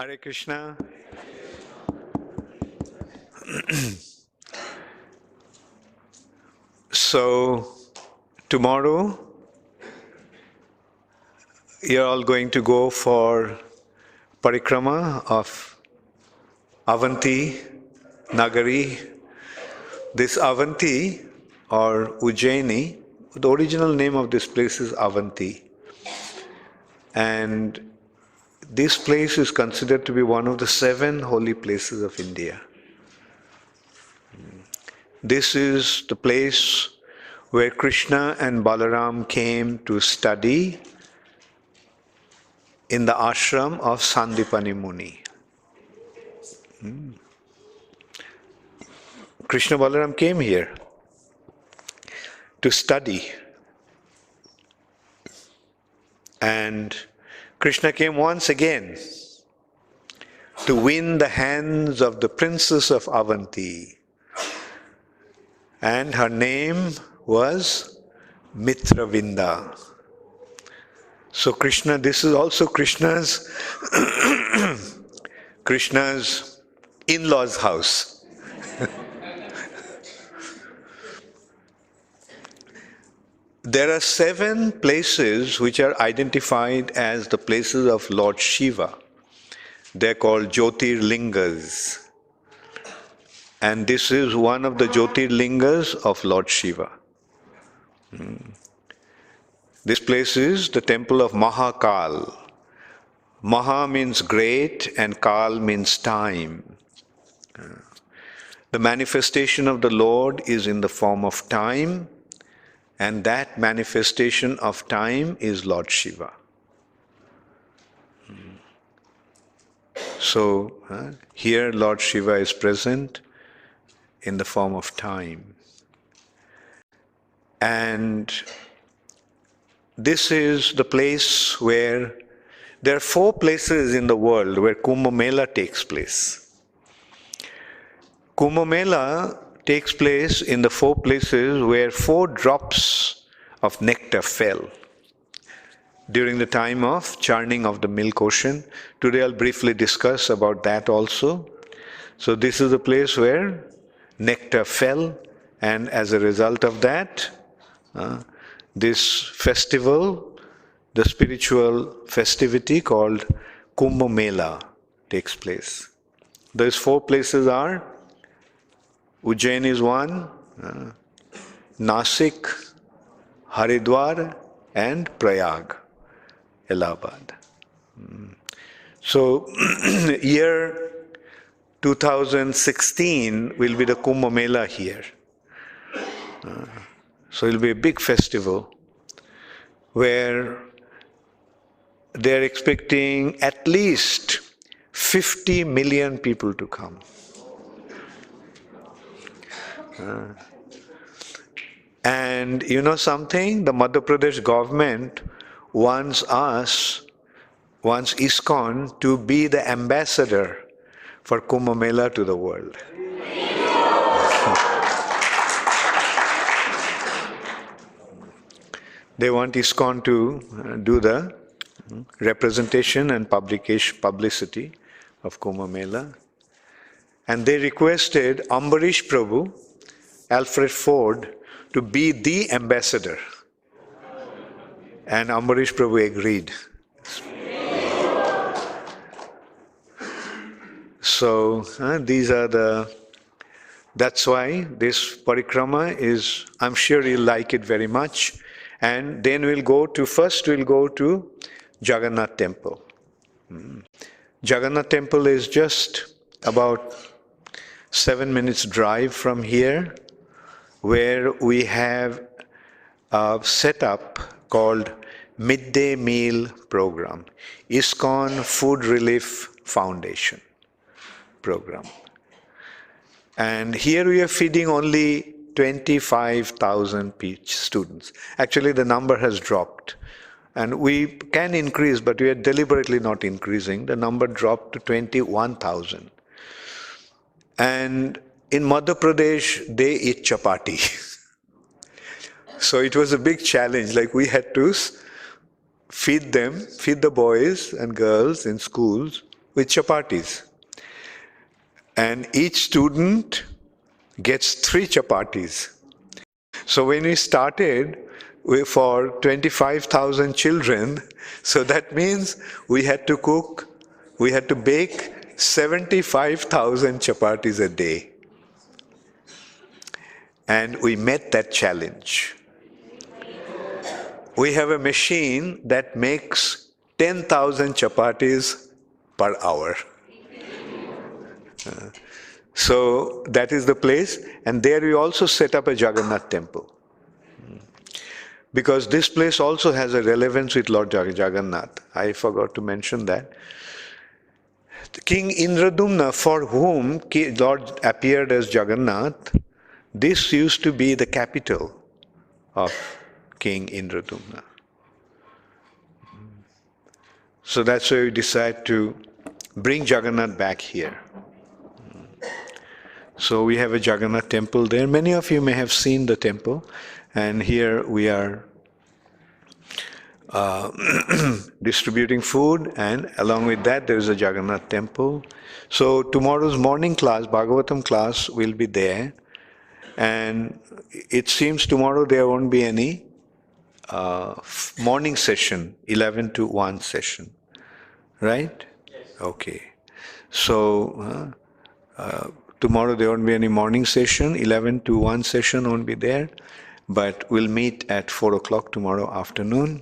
Hare Krishna. So, tomorrow you're all going to go for parikrama of Avanti, Nagari. This Avanti or Ujjaini, the original name of this place is Avanti. And this place is considered to be one of the 7 holy places of India. This is the place where Krishna and Balaram came to study in the ashram of Sandipani Muni. Krishna Balaram came here to study. And Krishna came once again to win the hands of the princess of Avanti. And her name was Mitravinda. So Krishna, this is also Krishna's Krishna's in-laws' house. There are 7 places which are identified as the places of Lord Shiva. They're called Jyotirlingas. And this is one of the Jyotirlingas of Lord Shiva. This place is the temple of Mahakal. Maha means great and Kal means time. The manifestation of the Lord is in the form of time, and that manifestation of time is Lord Shiva. So here Lord Shiva is present in the form of time. And this is the place where there are 4 places in the world where Kumbh Mela takes place. Kumbh Mela takes place in the 4 places where 4 drops of nectar fell during the time of churning of the milk ocean. Today I'll briefly discuss about that also. So this is the place where nectar fell, and as a result of that, this festival, the spiritual festivity called Kumbh Mela takes place. Those 4 places are Ujjain is one, Nasik, Haridwar, and Prayag, Allahabad. So, year 2016 will be the Kumbh Mela here. So it will be a big festival where they're expecting at least 50 million people to come. And you know something? The Madhya Pradesh government wants ISKCON to be the ambassador for Kumbh Mela to the world. They want ISKCON to do the representation and publicity of Kumbh Mela. And they requested Ambarish Prabhu, Alfred Ford, to be the ambassador. And Ambarish Prabhu agreed. So that's why this parikrama is, I'm sure you'll like it very much. And then first we'll go to Jagannath Temple. Jagannath Temple is just about 7 minutes drive from here, where we have a setup called Midday Meal Program, ISKCON Food Relief Foundation program. And here we are feeding only 25,000 students. Actually, the number has dropped. And we can increase, but we are deliberately not increasing. The number dropped to 21,000. And in Madhya Pradesh, they eat chapati. So it was a big challenge. Like we had to feed the boys and girls in schools with chapatis. And each student gets 3 chapatis. So when we started for 25,000 children, so that means we had to bake 75,000 chapatis a day. And we met that challenge. We have a machine that makes 10,000 chapatis per hour. So that is the place, and there we also set up a Jagannath temple. Because this place also has a relevance with Lord Jagannath. I forgot to mention that. King Indradumna, for whom Lord appeared as Jagannath, this used to be the capital of King Indradumna. So that's why we decided to bring Jagannath back here. So we have a Jagannath temple there. Many of you may have seen the temple. And here we are distributing food, and along with that there is a Jagannath temple. So tomorrow's morning class, Bhagavatam class, will be there. And it seems tomorrow there won't be any morning session, 11 to 1 session. Right? Yes. Okay. So tomorrow there won't be any morning session, 11 to 1 session won't be there. But we'll meet at 4 o'clock tomorrow afternoon.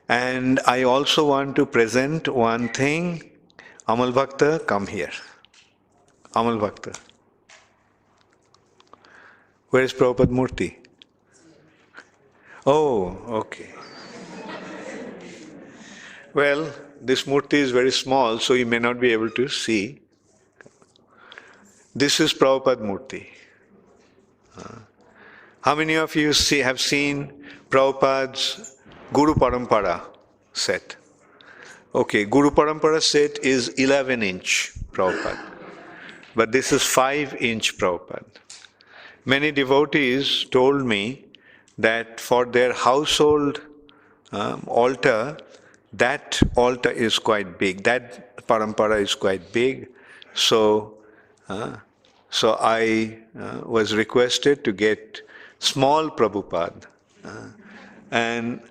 And I also want to present one thing. Amal Bhakta, come here. Amal Bhakta. Where is Prabhupada Murti? Oh, okay. Well, this Murti is very small, so you may not be able to see. This is Prabhupada Murti. How many of you have seen Prabhupada's Guru Parampara set? Okay, Guru Parampara set is 11-inch Prabhupada. But this is 5-inch Prabhupada. Many devotees told me that for their household altar, that altar is quite big. That Parampara is quite big. So I was requested to get small Prabhupada. And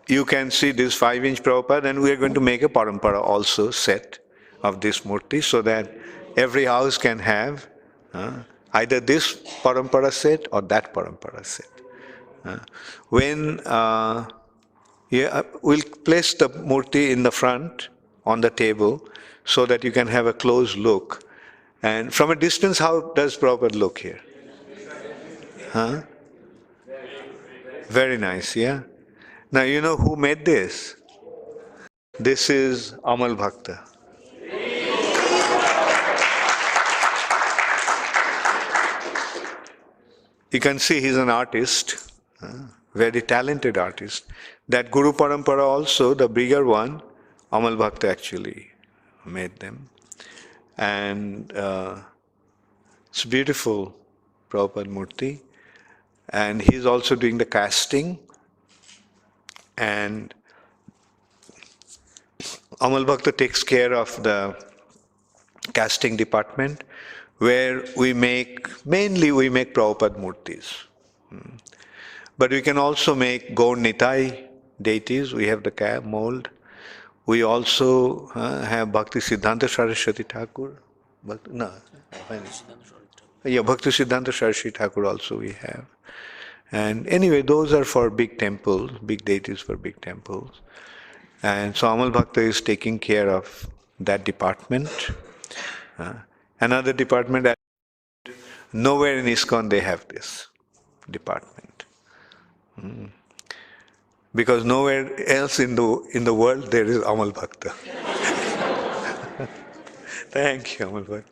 you can see this 5-inch Prabhupada, and we are going to make a Parampara also set of this Murti so that every house can have either this Parampara set or that Parampara set. We'll place the Murti in the front on the table so that you can have a close look. And from a distance, how does Prabhupada look here? Huh? Very nice, yeah? Now, you know who made this? This is Amal Bhakta. You can see he's an artist, very talented artist. That Guru Parampara also, the bigger one, Amal Bhakta actually made them. And it's beautiful, Prabhupada Murti. And he's also doing the casting. And Amal Bhakta takes care of the casting department, where mainly we make Prabhupada Murtis. But we can also make Gaur Nitai deities. We have the mold. We also have Bhakti Siddhanta Saraswati Thakur. Bhakti Siddhanta Saraswati Thakur also we have. And anyway, those are for big temples, big deities for big temples. And so Amal Bhakta is taking care of that department. Another department, nowhere in ISKCON they have this department. Because nowhere else in the world there is Amal Bhakta. Thank you, Amal Bhakta.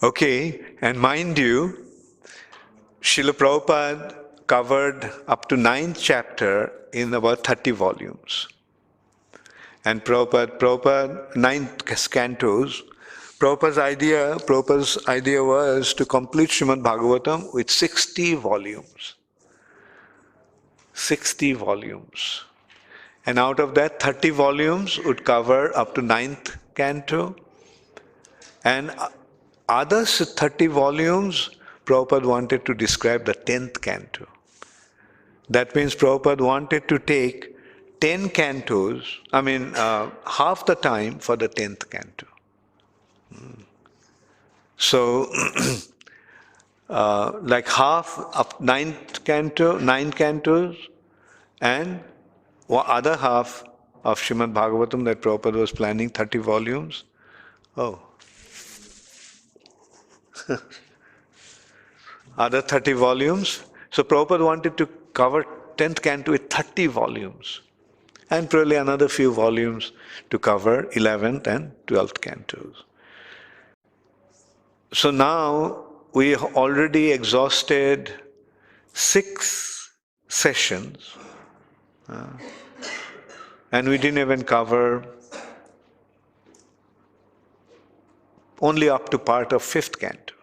Okay, and mind you, Srila Prabhupada covered up to 9th chapter in about 30 volumes. And Prabhupada 9 cantos, Prabhupada's idea was to complete Srimad Bhagavatam with 60 volumes. 60 volumes. And out of that, 30 volumes would cover up to 9th canto. And other 30 volumes, Prabhupada wanted to describe the 10th canto. That means Prabhupada wanted to take 10 cantos, half the time for the 10th canto. So, like half of 9th canto, 9 cantos, and other half of Srimad Bhagavatam that Prabhupada was planning, 30 volumes. Oh. Other 30 volumes. So Prabhupada wanted to cover 10th canto with 30 volumes. And probably another few volumes to cover 11th and 12th cantos. So now we have already exhausted 6 sessions. And we didn't even cover only up to part of 5th canto.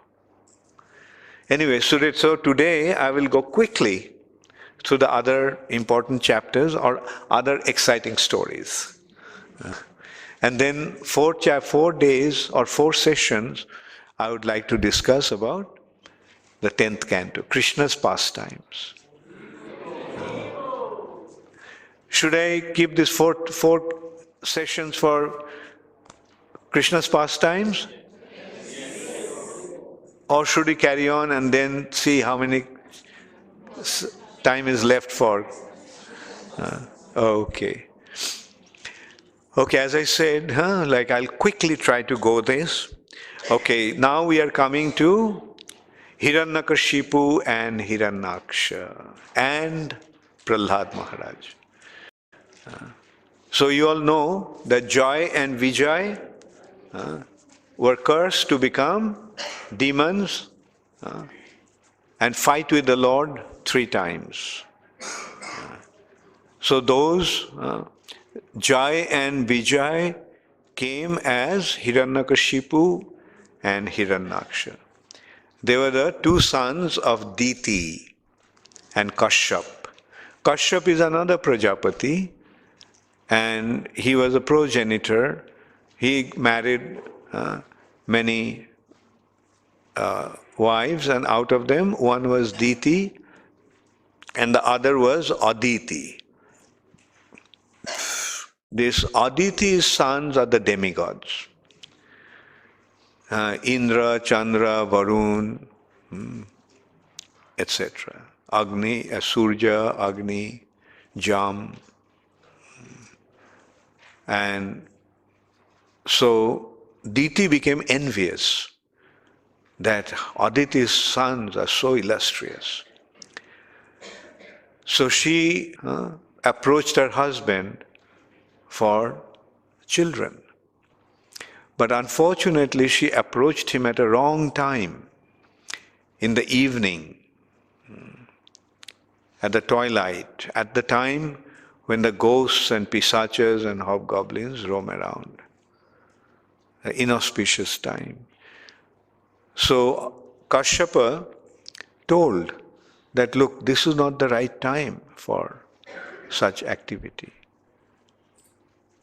Anyway, so today I will go quickly through the other important chapters or other exciting stories. And then 4 days or 4 sessions, I would like to discuss about the 10th canto, Krishna's pastimes. Should I keep these 4 sessions for Krishna's pastimes? Or should we carry on and then see how many time is left for? Okay. Okay, as I said, I'll quickly try to go this. Okay, now we are coming to Hiranyakashipu and Hiranyaksha and Prahlad Maharaj. So you all know that Joy and Vijay were cursed to become demons and fight with the Lord 3 times. So those Jai and Vijay came as Hiranyakashipu and Hiranyaksha. They were the 2 sons of Diti and Kashyap. Kashyap is another Prajapati, and he was a progenitor. He married many wives, and out of them one was Diti and the other was Aditi. These Aditi's sons are the demigods. Indra, Chandra, Varun, etc. Agni, Surya, Agni, Jam. And so Diti became envious that Aditi's sons are so illustrious. So she approached her husband for children. But unfortunately, she approached him at a wrong time, in the evening, at the twilight, at the time when the ghosts and pisachas and hobgoblins roam around. An inauspicious time. So Kashyapa told that, look, this is not the right time for such activity.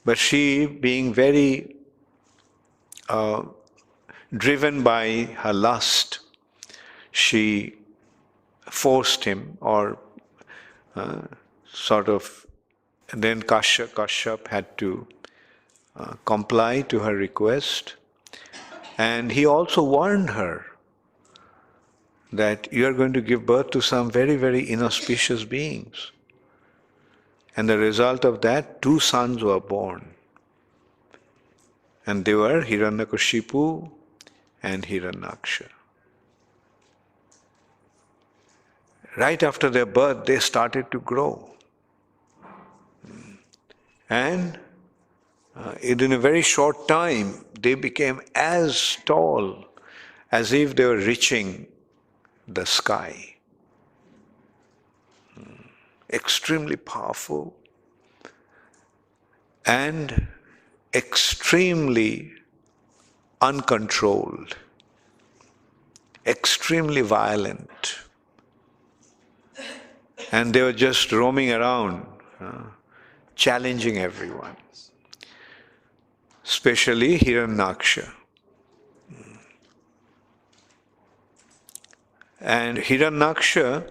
But she, being very driven by her lust, she forced him, or then Kashyap had to comply to her request. And he also warned her that you are going to give birth to some very, very inauspicious beings. And the result of that, 2 sons were born. And they were Hiranyakashipu and Hiranyaksha. Right after their birth, they started to grow. And in a very short time, they became as tall as if they were reaching the sky. Extremely powerful and extremely uncontrolled, extremely violent. And they were just roaming around, challenging everyone, especially Hiranyaksha. And Hiranyaksha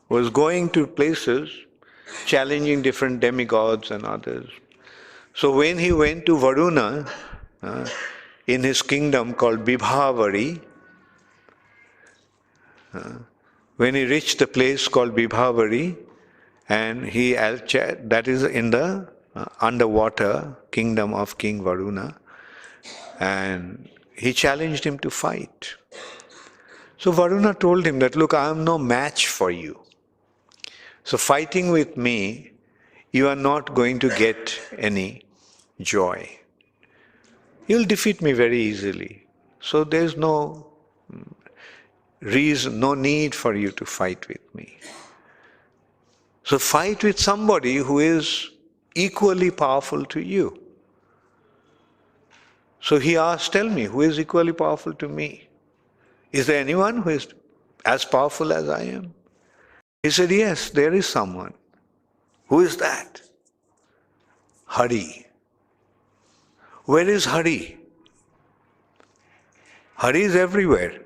was going to places, challenging different demigods and others. So when he went to Varuna, in his kingdom called Bibhavari, when he reached the place called Bibhavari, and that is in the underwater kingdom of King Varuna, and he challenged him to fight. So Varuna told him that, look, I am no match for you. So fighting with me, you are not going to get any joy. You'll defeat me very easily. So there's no reason, no need for you to fight with me. So fight with somebody who is equally powerful to you. So he asked, tell me, who is equally powerful to me? Is there anyone who is as powerful as I am? He said, yes, there is someone. Who is that? Hari. Where is Hari? Hari is everywhere,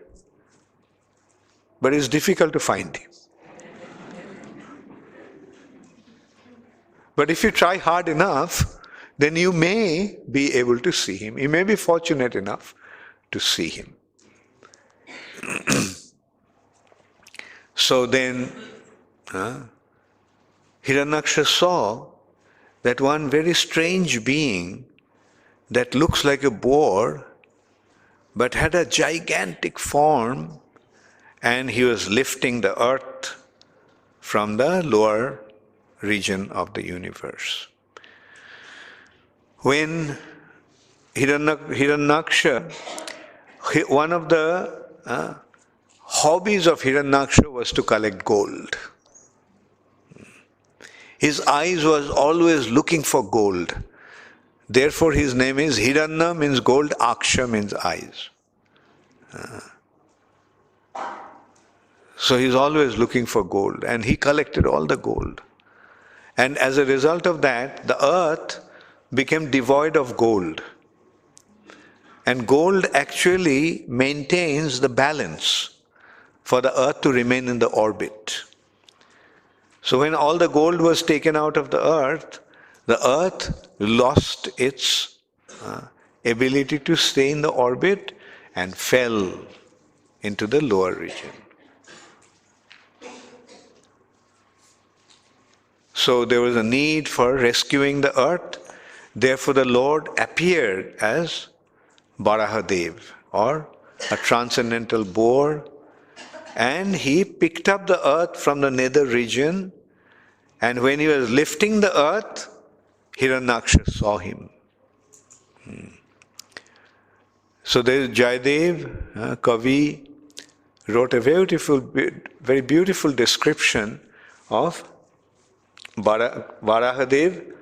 but it's difficult to find him. But if you try hard enough, then you may be able to see him. You may be fortunate enough to see him. So then, Hiranyaksha saw that one very strange being that looks like a boar, but had a gigantic form, and he was lifting the earth from the lower region of the universe. When Hiranyaksha, one of the hobbies of Hiranyaksha was to collect gold. His eyes was always looking for gold. Therefore his name is Hiranya, means gold, Aksha means eyes. So he's always looking for gold, and he collected all the gold. And as a result of that, the earth became devoid of gold. And gold actually maintains the balance for the earth to remain in the orbit. So when all the gold was taken out of the earth lost its ability to stay in the orbit and fell into the lower region. So there was a need for rescuing the earth. Therefore the Lord appeared as Varahadev, or a transcendental boar, and he picked up the earth from the nether region, and when he was lifting the earth, Hiranyaksha saw him. So there is Jayadev, Kavi, wrote a very beautiful description of Varahadev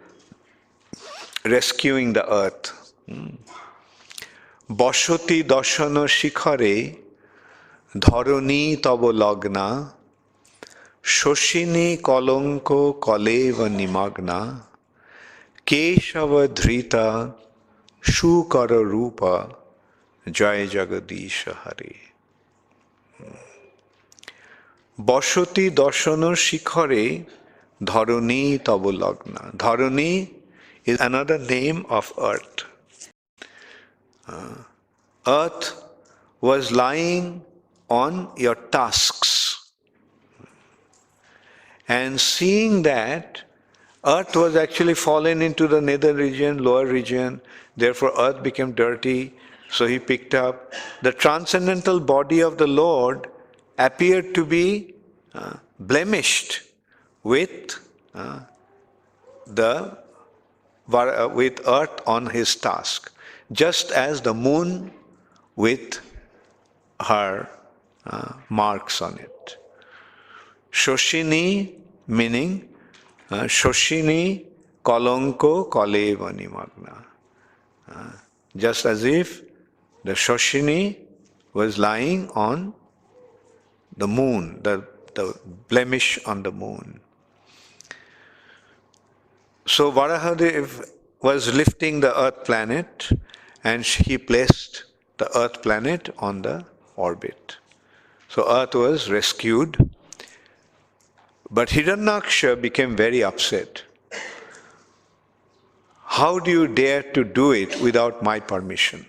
rescuing the earth. Bashoti dashana shikhare dharani tavo lagna shoshini kolonko kaleva nimagna keshava dhrita shukara rupa jaya jagadisha hare. Bashoti dashana shikhare dharani tavo lagna. Dharani is another name of earth. Earth was lying on your tusks, and seeing that earth was actually fallen into the nether region, lower region, therefore earth became dirty, so he picked up. The transcendental body of the Lord appeared to be blemished with with earth on his task, just as the moon with her marks on it. Shoshini meaning Shoshini Kolonko Kaleva Nimagna. Just as if the Shoshini was lying on the moon, the the blemish on the moon. So Varahadev was lifting the earth planet, and he placed the earth planet on the orbit. So earth was rescued, but Hiranyaksha became very upset. How do you dare to do it without my permission?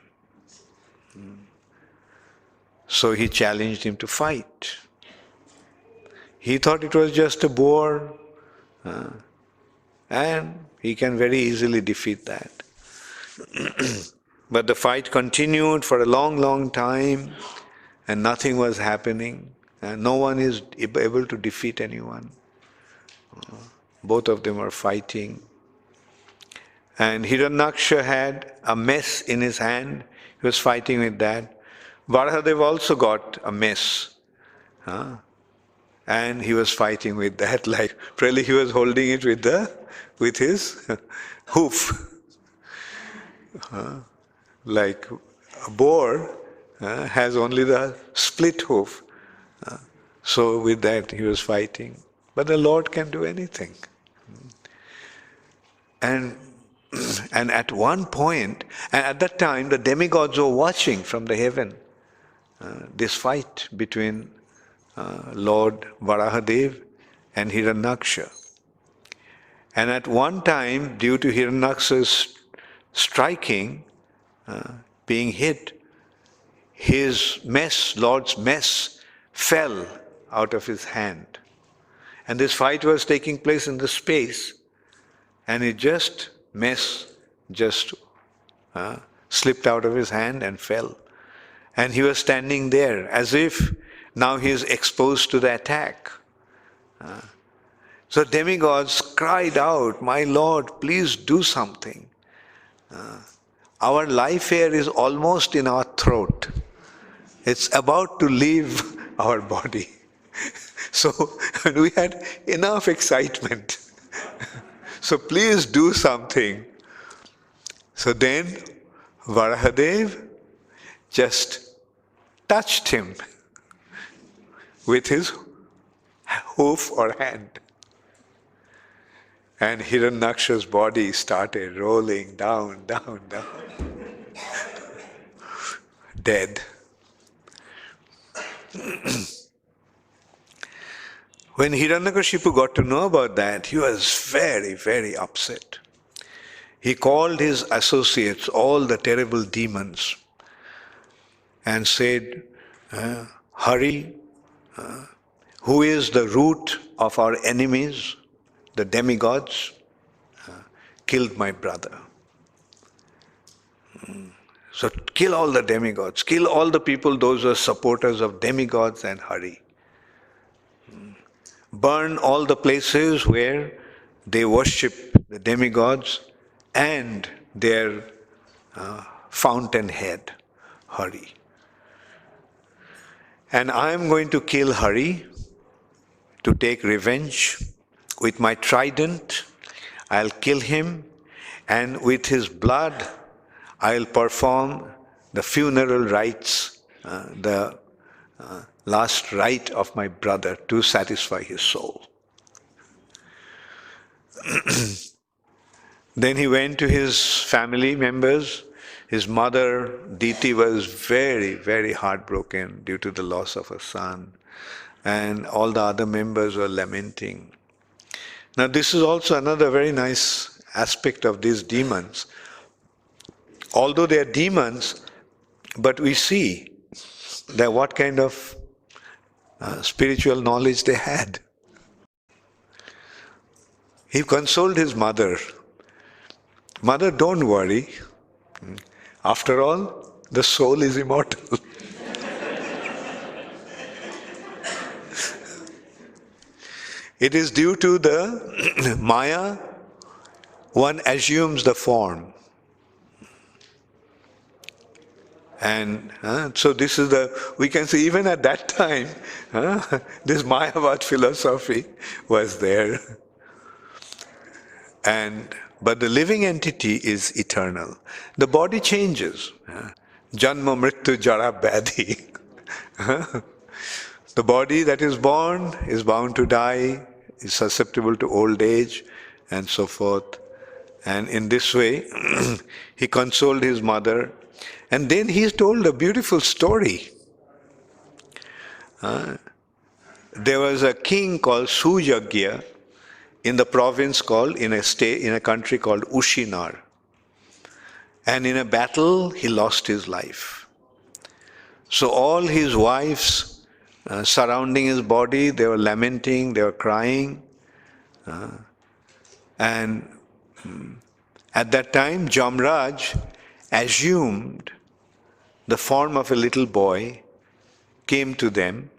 So he challenged him to fight. He thought it was just a boar, and he can very easily defeat that. But the fight continued for a long, long time, and nothing was happening, and no one is able to defeat anyone. Both of them are fighting. And Hiranyaksha had a mess in his hand. He was fighting with that. Varahadev also got a mess. And he was fighting with that. Like probably he was holding it with his hoof. Like a boar has only the split hoof. So with that he was fighting. But the Lord can do anything. And at one point, and at that time the demigods were watching from the heaven this fight between Lord Varahadev and Hiranyaksha. And at one time, due to Hiranyaksha's striking, being hit, his mess, Lord's mess, fell out of his hand. And this fight was taking place in the space, and mess just slipped out of his hand and fell. And he was standing there as if now he is exposed to the attack. So demigods cried out, "My Lord, please do something. Our life here is almost in our throat. It's about to leave our body." So we had enough excitement. So please do something. So then Varahadev just touched him with his hoof or hand. And Hiranyaksha's body started rolling down, down, down. Dead. When Hiranyakashipu got to know about that, he was very, very upset. He called his associates, all the terrible demons, and said, "Hari, who is the root of our enemies, the demigods, killed my brother. So kill all the demigods, kill all the people, those who are supporters of demigods and Hari. Burn all the places where they worship the demigods and their fountainhead, Hari. And I am going to kill Hari to take revenge. With my trident, I'll kill him, and with his blood, I'll perform the funeral rites, the last rite of my brother to satisfy his soul." Then he went to his family members. His mother, Diti, was very, very heartbroken due to the loss of her son. And all the other members were lamenting. Now this is also another very nice aspect of these demons. Although they are demons, but we see that what kind of spiritual knowledge they had. He consoled his mother. "Mother, don't worry. After all, the soul is immortal." It is due to the Maya, one assumes the form. And so this is we can see even at that time, this Mayavad philosophy was there. But the living entity is eternal. The body changes. Janma, mrityu, jara, vyadhi. The body that is born is bound to die, is susceptible to old age, and so forth. And in this way, he consoled his mother. And then he told a beautiful story. There was a king called Sujagya in the province called, in a country called Ushinar. And in a battle, he lost his life. So all his wives surrounding his body, they were lamenting, they were crying. And at that time, Jamraj assumed the form of a little boy, came to them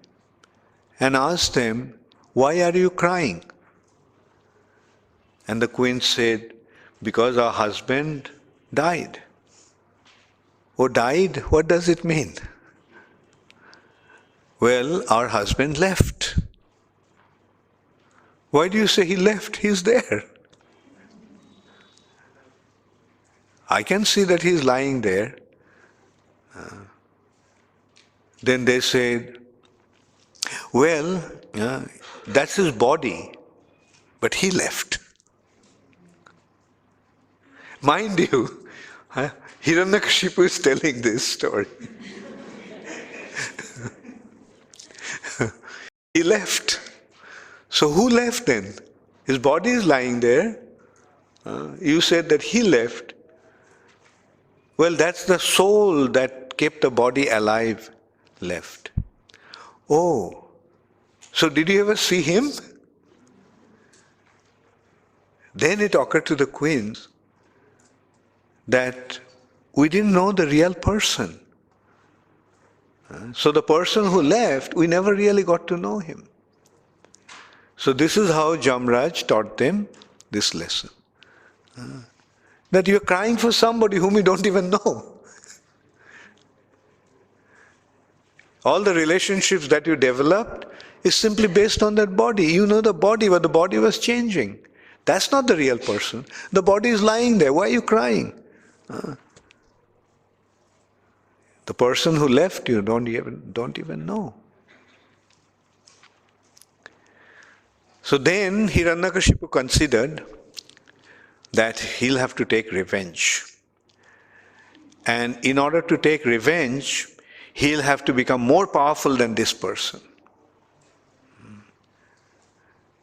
and asked them, "Why are you crying?" And the queen said, "Because our husband died." "Oh, died? What does it mean?" "Well, our husband left." "Why do you say he left? He's there. I can see that he's lying there." Then they said, "Well, that's his body, but he left." Mind you, Hiranyakashipu is telling this story. He left. So who left then? His body is lying there. You said that he left. Well, that's the soul that kept the body alive left. "Oh, so did you ever see him?" Then it occurred to the queens that we didn't know the real person. So the person who left, we never really got to know him. So this is how Jamraj taught them this lesson. That you're crying for somebody whom you don't even know. All the relationships that you developed is simply based on that body. You know the body, but the body was changing. That's not the real person. The body is lying there. Why are you crying? The person who left you don't even know. So then Hiranyakashipu considered that he'll have to take revenge. And in order to take revenge, he'll have to become more powerful than this person.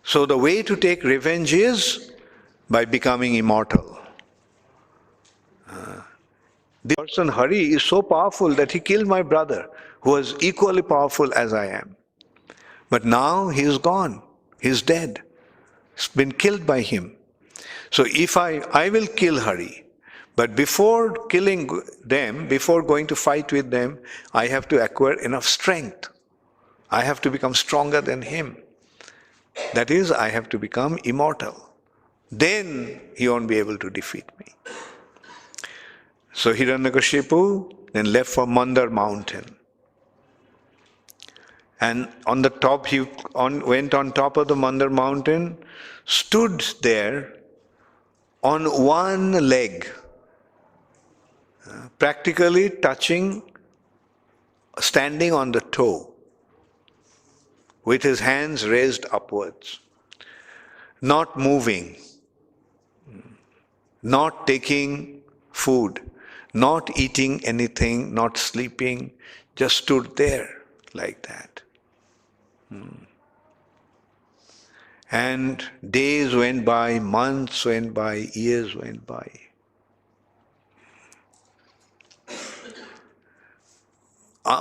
So the way to take revenge is by becoming immortal. The person Hari is so powerful that he killed my brother, who was equally powerful as I am. But now he is gone. He is dead. It's been killed by him. So if I will kill Hari, but before killing them, before going to fight with them, I have to acquire enough strength. I have to become stronger than him. That is, I have to become immortal. Then he won't be able to defeat me. So Hiranyakashipu then left for Mandar mountain. And on the top, he went on top of the Mandar mountain, stood there on one leg, practically standing on the toe, with his hands raised upwards, not moving, not taking food, not eating anything, not sleeping, just stood there like that. And days went by, months went by, years went by.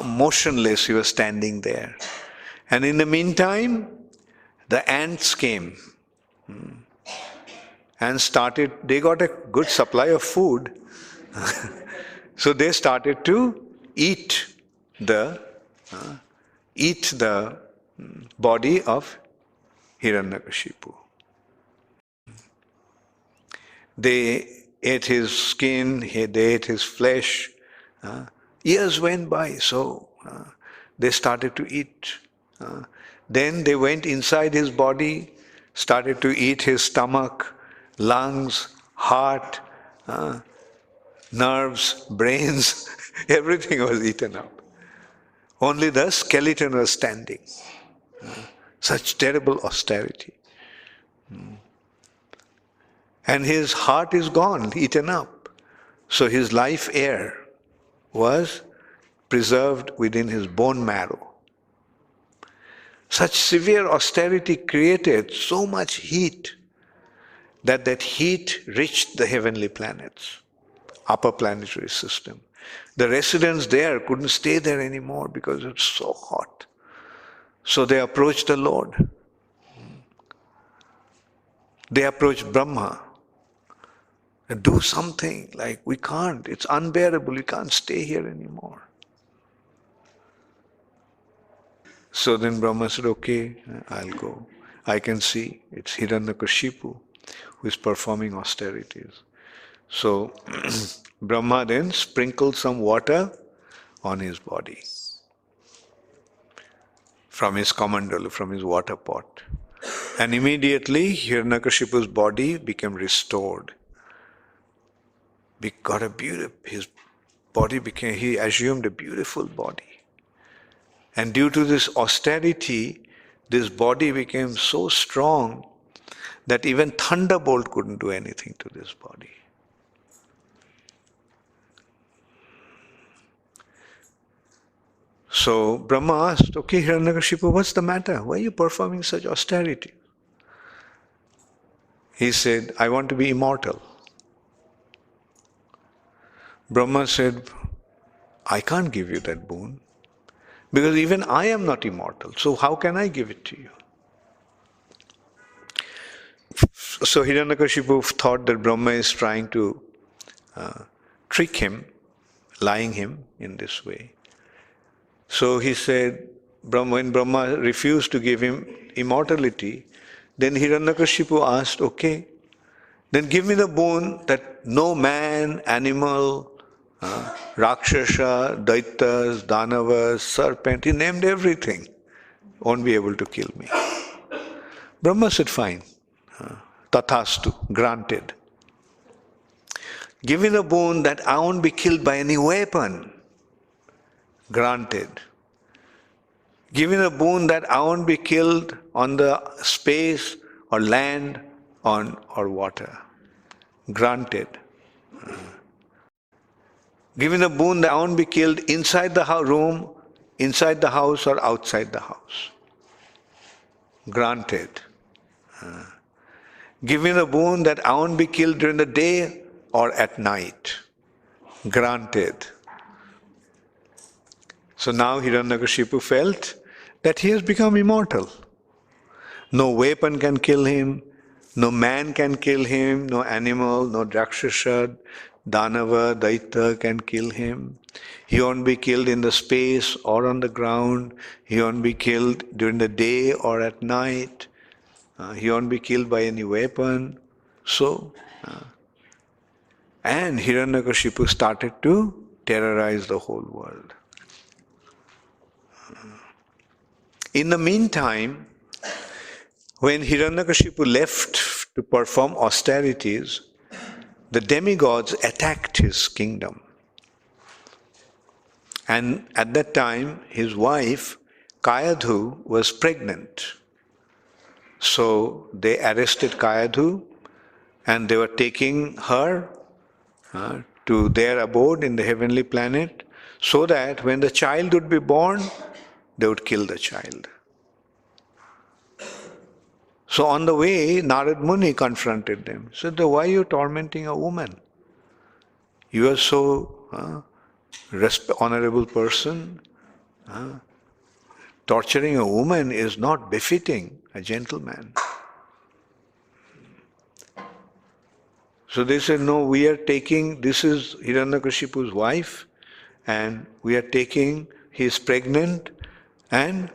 Motionless, he was standing there. And in the meantime, the ants came and they got a good supply of food. So they started to eat the body of Hiranyakashipu. They ate his skin, they ate his flesh. Years went by, so they started to eat. Then they went inside his body, started to eat his stomach, lungs, heart, nerves, brains, everything was eaten up. Only the skeleton was standing. Such terrible austerity. And his heart is gone, eaten up. So his life air was preserved within his bone marrow. Such severe austerity created so much heat that heat reached the heavenly planets, upper planetary system. The residents there couldn't stay there anymore because it's so hot. So they approached the Lord. They approached Brahma. Do something, like we can't, it's unbearable, we can't stay here anymore. So then Brahma said, okay, I'll go. I can see it's Hiranyakashipu who is performing austerities. So Brahma then sprinkled some water on his body from his kamandalu, from his water pot. And immediately Hiranyakashipu's body became restored. His body became, he assumed a beautiful body. And due to this austerity, this body became so strong that even thunderbolt couldn't do anything to this body. So Brahma asked, okay, Hiranyakashipu, what's the matter? Why are you performing such austerity? He said, I want to be immortal. Brahma said, I can't give you that boon, because even I am not immortal, so how can I give it to you? So Hiranyakashipu thought that Brahma is trying to trick him, lying him in this way. So he said, when Brahma refused to give him immortality, then Hiranyakashipu asked, okay, then give me the boon that no man, animal, Rakshasa, Daitas, Danavas, serpent, he named everything, won't be able to kill me. Brahma said, fine, tathastu, granted. Give me the boon that I won't be killed by any weapon, granted. Give me the boon that I won't be killed on the space or land or water, granted. Give me the boon that I won't be killed inside the room, inside the house or outside the house. Granted. Give me the boon that I won't be killed during the day or at night. Granted. So now Hiranyakashipu felt that he has become immortal. No weapon can kill him, no man can kill him, no animal, no Rakshasa, Danava, Daita can kill him. He won't be killed in the space or on the ground. He won't be killed during the day or at night. He won't be killed by any weapon. And Hiranyakashipu started to terrorize the whole world. In the meantime, when Hiranyakashipu left to perform austerities, the demigods attacked his kingdom. And at that time, his wife, Kayadhu, was pregnant. So they arrested Kayadhu and they were taking her to their abode in the heavenly planet so that when the child would be born, they would kill the child. So on the way, Narad Muni confronted them. He said, why are you tormenting a woman? You are so honorable person. Torturing a woman is not befitting a gentleman. So they said, no, we are taking, this is Hiranyakashipu's wife, and we are taking, he is pregnant, and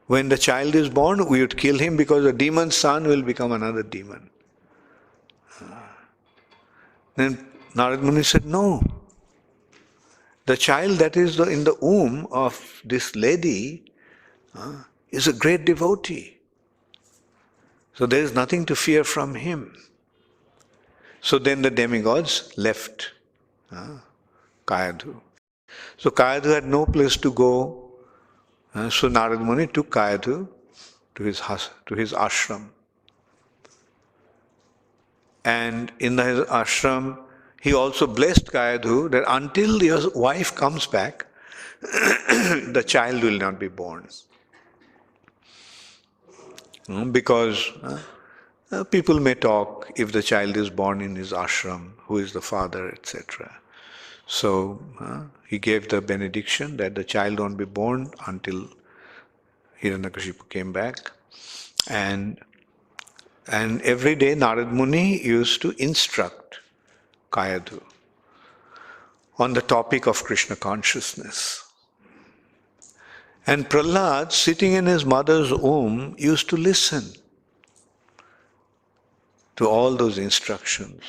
when the child is born, we would kill him because the demon's son will become another demon. Then Narad Muni said, no. The child that is in the womb of this lady is a great devotee. So there is nothing to fear from him. So then the demigods left Kayadhu. So Kayadhu had no place to go. So Narad Muni took Kayadhu to his ashram. And in his ashram, he also blessed Kayadhu that until your wife comes back, the child will not be born. Because people may talk if the child is born in his ashram, who is the father, etc. So he gave the benediction that the child won't be born until Hiranyakashipu came back. And every day Narad Muni used to instruct Kayadhu on the topic of Krishna consciousness. And Prahlad, sitting in his mother's womb, used to listen to all those instructions.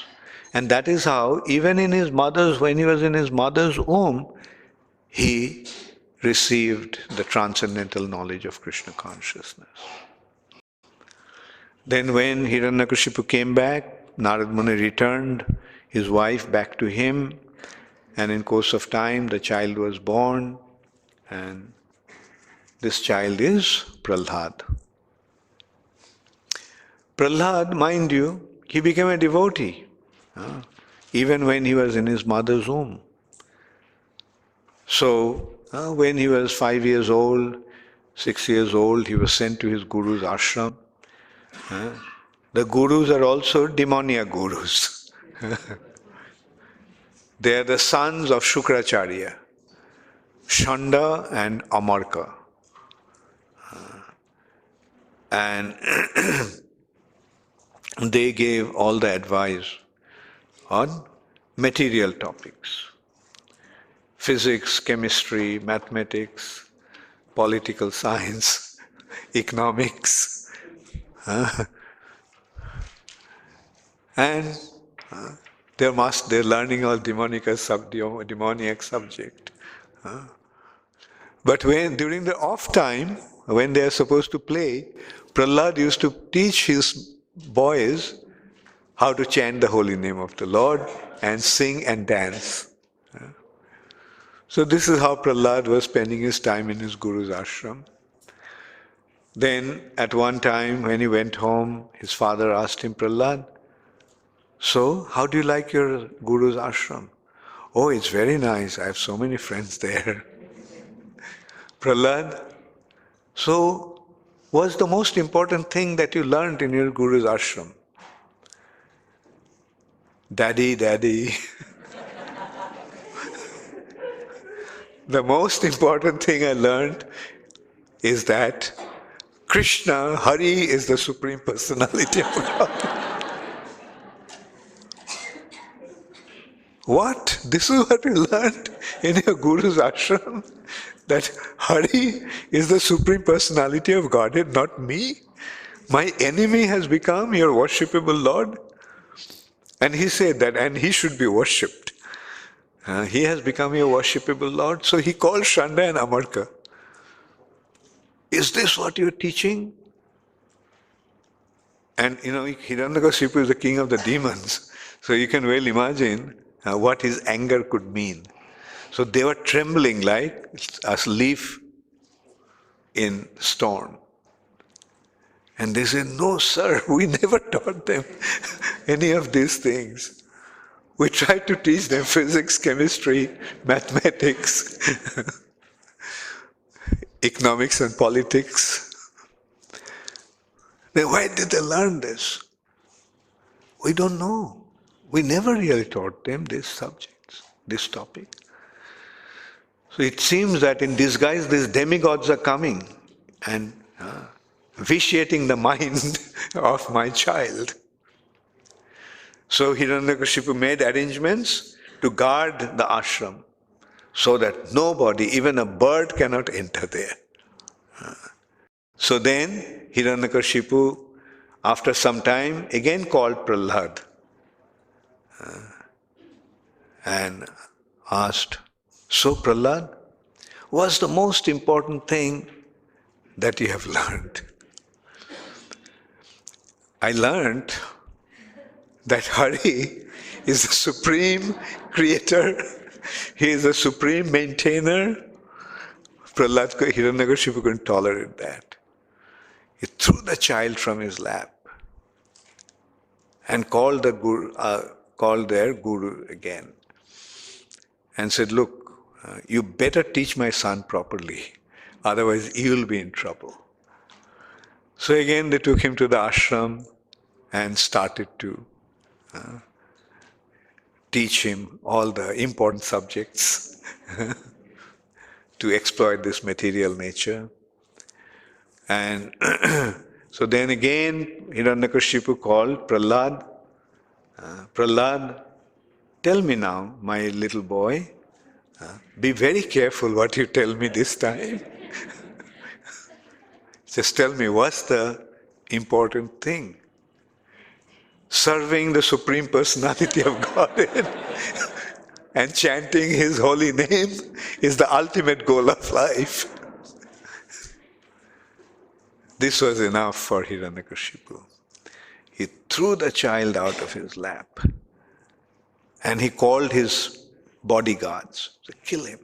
And that is how, even when he was in his mother's womb, he received the transcendental knowledge of Krishna consciousness. Then when Hiranyakashipu came back, Narad Muni returned his wife back to him, and in course of time the child was born, and this child is Prahlad. Prahlad, mind you, he became a devotee, even when he was in his mother's womb. So, when he was 5 years old, 6 years old, he was sent to his guru's ashram. The gurus are also demoniac gurus. They are the sons of Shukracharya, Shanda and Amarka. And they gave all the advice on material topics. Physics, chemistry, mathematics, political science, economics. And they're learning all demoniac subject. But during the off time, when they are supposed to play, Prahlad used to teach his boys how to chant the holy name of the Lord and sing and dance. So this is how Prahlad was spending his time in his guru's ashram. Then at one time when he went home, his father asked him, Prahlad, so how do you like your guru's ashram? Oh, it's very nice. I have so many friends there. Prahlad, so what's the most important thing that you learned in your guru's ashram? Daddy. The most important thing I learned is that Krishna, Hari, is the Supreme Personality of God. What? This is what you learned in your Guru's ashram? That Hari is the Supreme Personality of Godhead, not me? My enemy has become your worshipable Lord? And he said that, and he should be worshipped. He has become your worshipable Lord. So he called Shanda and Amarka. Is this what you're teaching? And Hiranyakashipu is the king of the demons. So you can well imagine what his anger could mean. So they were trembling like a leaf in storm. And they said, no, sir, we never taught them any of these things. We tried to teach them physics, chemistry, mathematics, economics and politics. Then why did they learn this? We don't know. We never really taught them these subjects, this topic. So it seems that in disguise these demigods are coming and vitiating the mind of my child. So Hiranyakashipu made arrangements to guard the ashram so that nobody, even a bird, cannot enter there. So then Hiranyakashipu, after some time, again called Prahlad and asked, so Prahlad, what's the most important thing that you have learned? I learned that Hari is the supreme creator He is a supreme maintainer. Hiranyakashipu couldn't tolerate that. He threw the child from his lap and called their guru again and said, look, you better teach my son properly, otherwise he will be in trouble. So again they took him to the ashram and started to teach him all the important subjects to exploit this material nature. And so then again Hiranyakashipu called Prahlad. Prahlad, tell me now, my little boy, be very careful what you tell me this time. Just tell me, what's the important thing? Serving the Supreme Personality of Godhead and chanting His holy name is the ultimate goal of life. This was enough for Hiranyakashipu. He threw the child out of his lap and he called his bodyguards to kill him.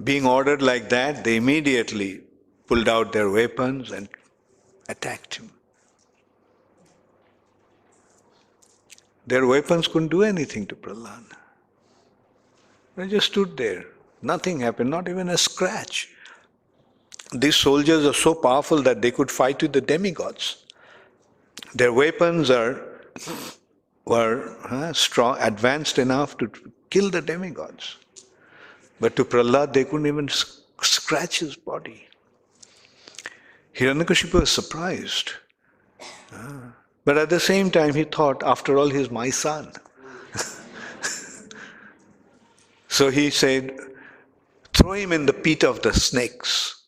Being ordered like that, they immediately pulled out their weapons and attacked him. Their weapons couldn't do anything to Prahlad. They just stood there. Nothing happened, not even a scratch. These soldiers are so powerful that they could fight with the demigods. Their weapons were strong, advanced enough to kill the demigods. But to Prahlad, they couldn't even scratch his body. Hiranyakashipu was surprised. But at the same time, he thought, after all, he's my son. So he said, throw him in the pit of the snakes.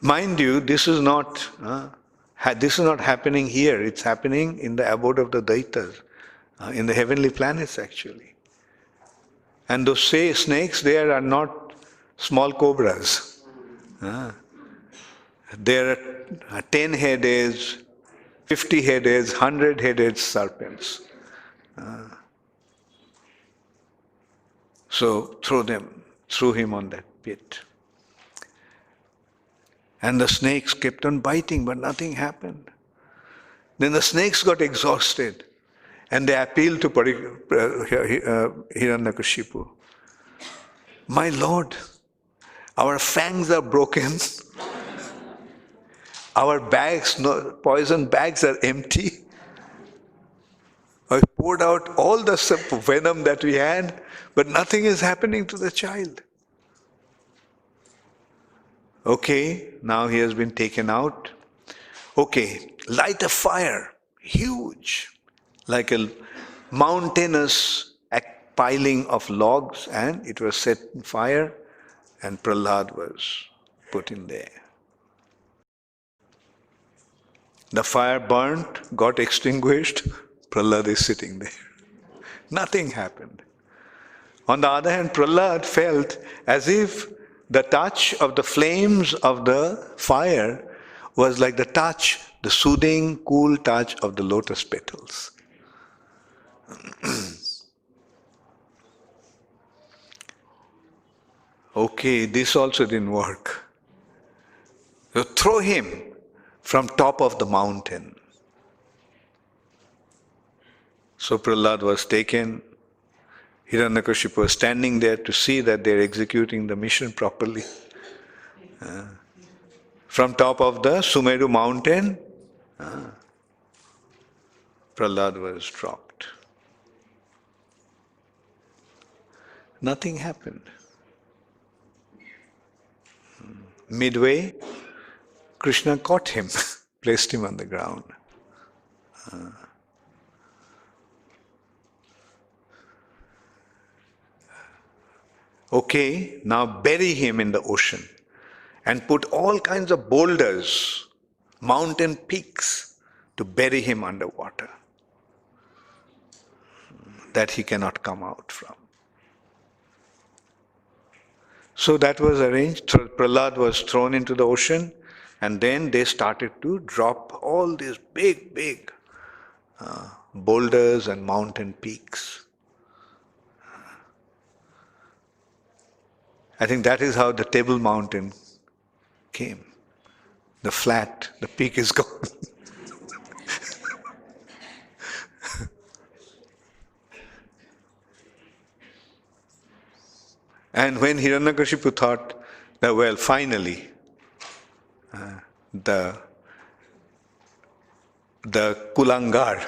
Mind you, this is not happening here. It's happening in the abode of the Daitas, in the heavenly planets actually. And those snakes there are not small cobras. There are 10-headed, 50-headed, 100-headed serpents. So threw him on that pit. And the snakes kept on biting, but nothing happened. Then the snakes got exhausted and they appealed to Hiranyakashipu. My Lord, our fangs are broken. Our poison bags are empty. I poured out all the venom that we had, but nothing is happening to the child. Okay, now he has been taken out. Okay, light a fire, huge, like a mountainous piling of logs, and it was set on fire, and Prahlad was put in there. The fire burnt, got extinguished, Prahlad is sitting there. Nothing happened. On the other hand, Prahlad felt as if the touch of the flames of the fire was like the soothing, cool touch of the lotus petals. Okay, this also didn't work. So throw him from top of the mountain. So Prahlad was taken. Hiranyakashipu was standing there to see that they're executing the mission properly. From top of the Sumeru mountain, Prahlad was dropped. Nothing happened. Midway, Krishna caught him, placed him on the ground. Okay, now bury him in the ocean and put all kinds of boulders, mountain peaks, to bury him underwater, that he cannot come out from. So that was arranged. Prahlad was thrown into the ocean, and then they started to drop all these big boulders and mountain peaks. I think that is how the Table Mountain came. The flat, the peak is gone. And when Hiranyakashipu thought that, well, finally, the kulangar,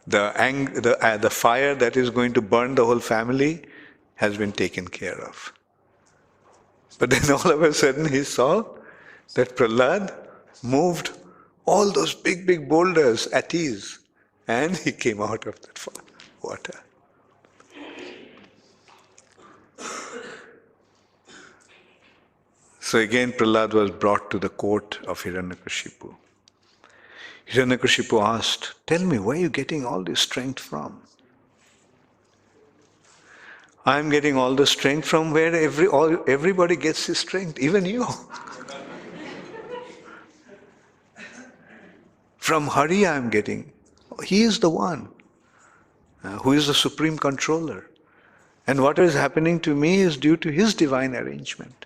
the fire that is going to burn the whole family has been taken care of. But then all of a sudden he saw that Prahlad moved all those big, big boulders at ease, and he came out of that water. So again Prahlad was brought to the court of Hiranyakashipu. Hiranyakashipu asked, "Tell me, where are you getting all this strength from?" "I'm getting all the strength from where everybody gets his strength, even you." "From Hari I'm getting. He is the one who is the supreme controller. And what is happening to me is due to his divine arrangement."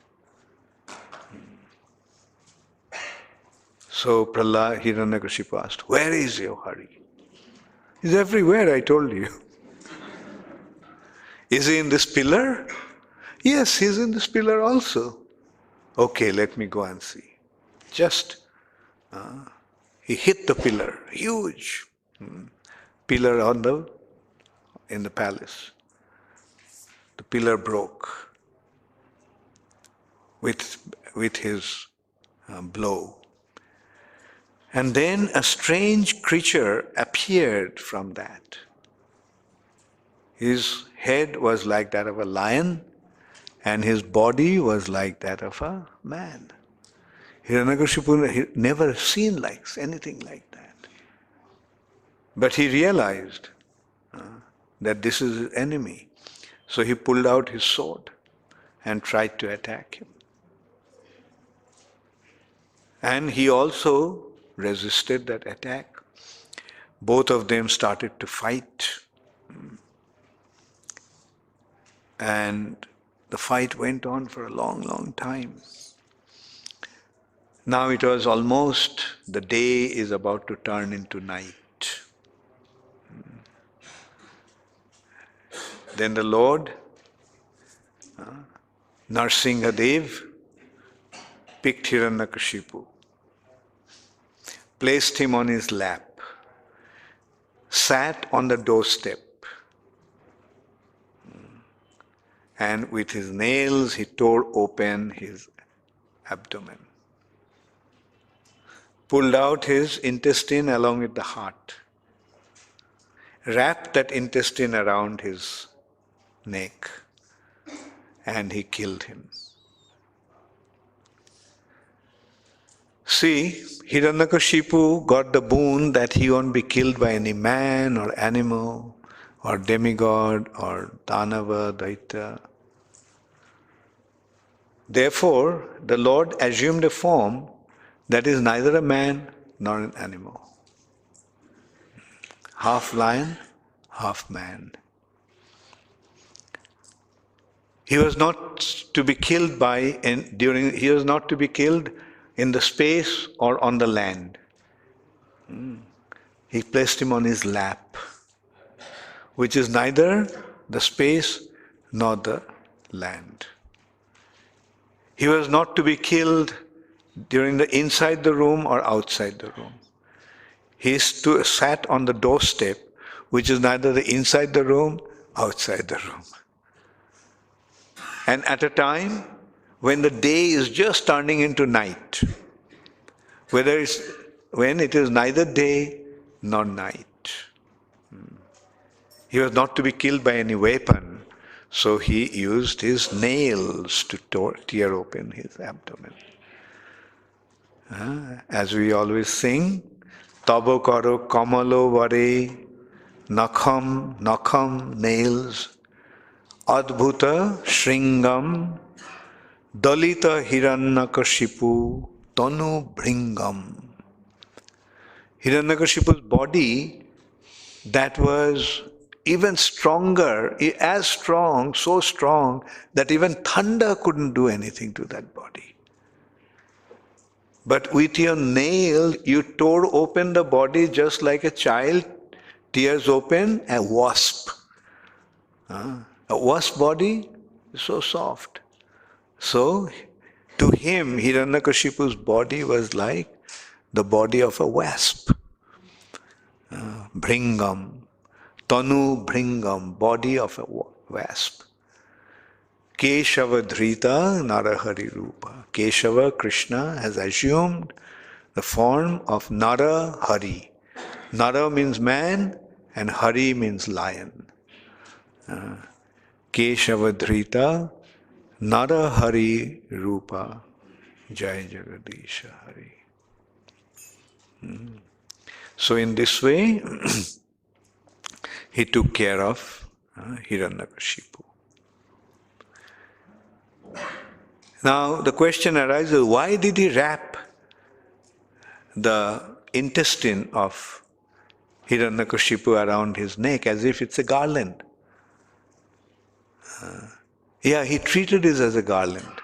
So Prahlad, Hiranyakashipu asked, "Where is your Hari?" "He's everywhere, I told you." "Is he in this pillar?" "Yes, he's in this pillar also." "Okay, let me go and see." Just, he hit the pillar, huge pillar in the palace. The pillar broke with his blow. And then a strange creature appeared from that. His head was like that of a lion, and his body was like that of a man. Hiranyakashipu had never seen anything like that. But he realized that this is his enemy. So he pulled out his sword and tried to attack him. And he also resisted that attack. Both of them started to fight. And the fight went on for a long, long time. Now it was almost, the day is about to turn into night. Then the Lord, Narsingadev, picked Hiranyakashipu, placed him on his lap, sat on the doorstep, and with his nails he tore open his abdomen, pulled out his intestine along with the heart, wrapped that intestine around his neck, and he killed him. See, Hiranyakashipu got the boon that he won't be killed by any man or animal or demigod or Danava, Daitya. Therefore, the Lord assumed a form that is neither a man nor an animal. Half lion, half man. He was not to be killed he was not to be killed in the space or on the land. He placed him on his lap, which is neither the space nor the land. He was not to be killed inside the room or outside the room. He sat on the doorstep, which is neither the inside the room, outside the room. And at a time when the day is just turning into night, when it is neither day nor night. He was not to be killed by any weapon, so he used his nails to tear open his abdomen. As we always sing, Tabo karo kamalo vare, nakham, nails, adbhuta shringam, dalita hiranyakashipu tanu bhringam. Hiranyakashipu's body that was even stronger, as strong, so strong that even thunder couldn't do anything to that body. But with your nail, you tore open the body just like a child tears open a wasp. A wasp body is so soft. So, to him, Hiranyakashipu's body was like the body of a wasp. Bhringam, Tanu Bhringam, body of a wasp. Keshava Dhrita Narahari Rupa. Keshava, Krishna, has assumed the form of Nara Hari. Nara means man and Hari means lion. Keshava Dhrita Nara Hari Rupa. Jai Jagadisha Hari. So in this way, he took care of Hiranyakashipu. Now the question arises, why did he wrap the intestine of Hiranyakashipu around his neck as if it's a garland? He treated it as a garland.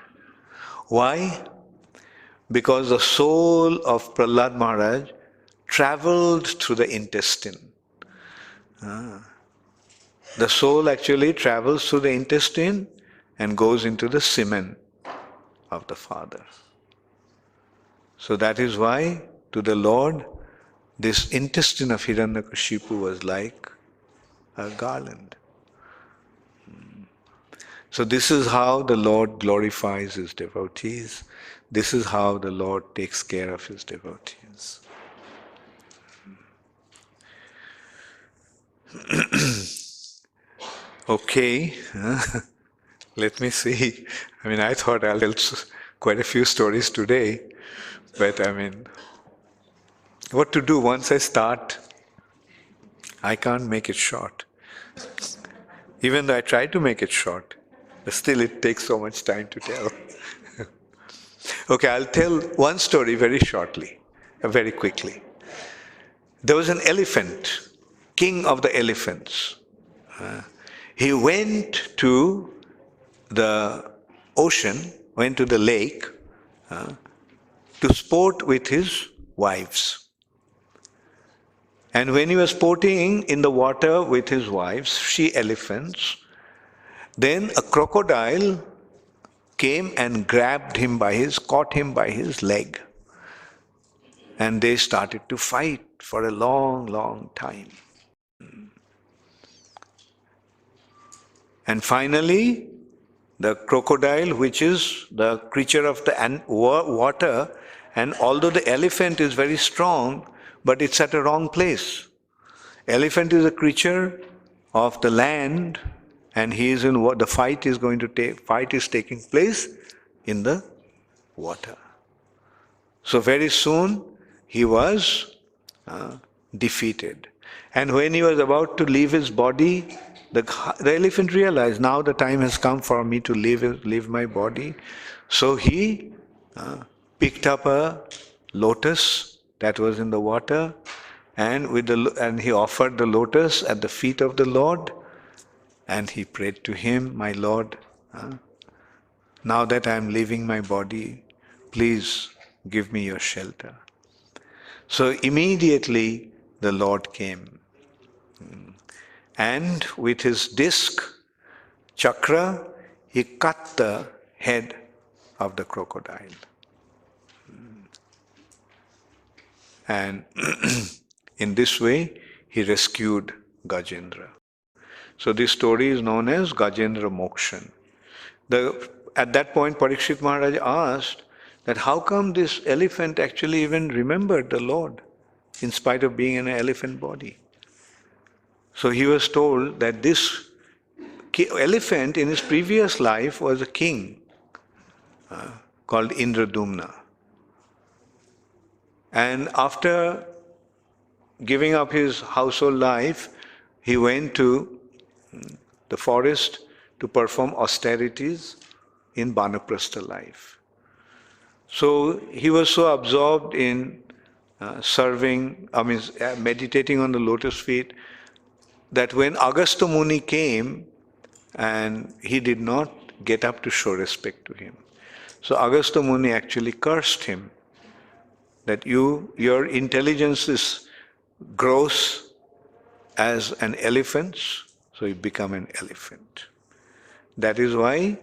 Why? Because the soul of Prahlad Maharaj traveled through the intestine. The soul actually travels through the intestine and goes into the semen of the Father. So that is why to the Lord this intestine of Hiranyakashipu was like a garland. So this is how the Lord glorifies his devotees. This is how the Lord takes care of his devotees. Okay, let me see. I thought I'll tell quite a few stories today, but what to do once I start? I can't make it short. Even though I try to make it short, but still it takes so much time to tell. Okay, I'll tell one story very shortly, very quickly. There was an elephant, king of the elephants. He went to the ocean, went to the lake to sport with his wives. And when he was sporting in the water with his wives, she elephants, then a crocodile came and caught him by his leg. And they started to fight for a long, long time. And finally, the crocodile, which is the creature of the water, and although the elephant is very strong, but it's at a wrong place. Elephant is a creature of the land, and he is in what the fight is taking place in the water. So very soon he was defeated. And when he was about to leave his body, the elephant realized, now the time has come for me to leave my body. So he picked up a lotus that was in the water, and he offered the lotus at the feet of the Lord, and he prayed to him, my Lord, now that I am leaving my body, please give me your shelter. So immediately the Lord came. And with his disc, chakra, he cut the head of the crocodile. And in this way, he rescued Gajendra. So this story is known as Gajendra Mokshan. At that point, Parikshit Maharaj asked that how come this elephant actually even remembered the Lord in spite of being in an elephant body? So he was told that this elephant in his previous life was a king called Indradumna. And after giving up his household life, he went to the forest to perform austerities in Banaprastha life. So he was so absorbed in meditating on the lotus feet, that when Agastya Muni came, and he did not get up to show respect to him. So Agastya Muni actually cursed him that your intelligence is gross as an elephant's, so you become an elephant. That is why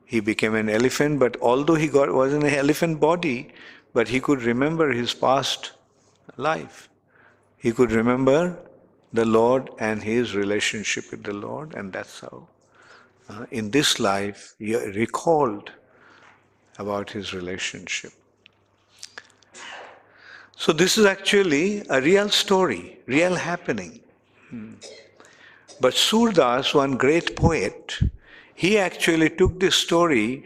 he became an elephant, but although was in an elephant body, but he could remember his past life. He could remember the Lord and his relationship with the Lord, and that's how in this life he recalled about his relationship. So this is actually a real story, real happening. But Surdas, one great poet, he actually took this story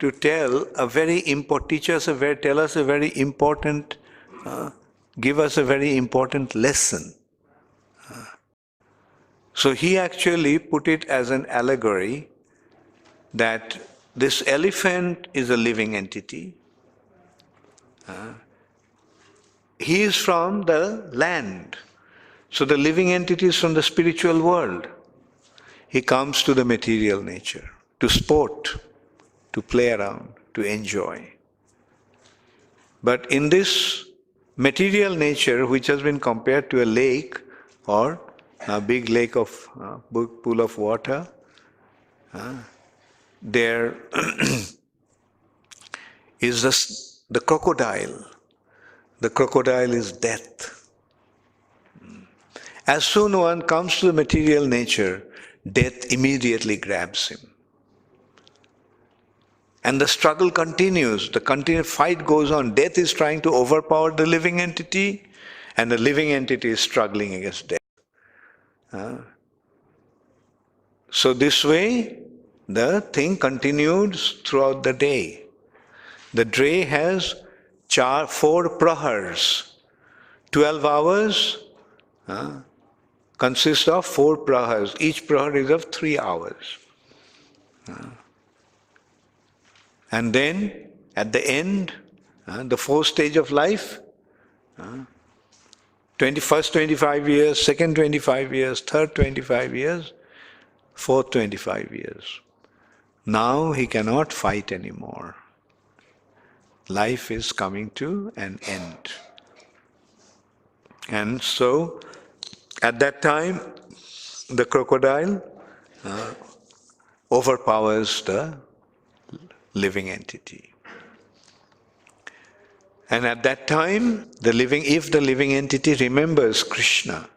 to tell us a very important, give us a very important lesson. So he actually put it as an allegory that this elephant is a living entity. He is from the land. So the living entity is from the spiritual world. He comes to the material nature, to sport, to play around, to enjoy. But in this material nature, which has been compared to a lake or a big lake of pool of water, there is the crocodile. The crocodile is death. As soon one comes to the material nature, death immediately grabs him. And the struggle continues. The continued fight goes on. Death is trying to overpower the living entity, and the living entity is struggling against death. So this way, the thing continues throughout the day. The day has 4 prahars. 12 hours consists of 4 prahars. Each prahar is of 3 hours. And then, at the end, the 4th stage of life, 21st 25 years, 2nd 25 years, 3rd 25 years, 4th 25 years. Now he cannot fight anymore. Life is coming to an end. And so, at that time, the crocodile overpowers the living entity. And at that time, if the living entity remembers Krishna,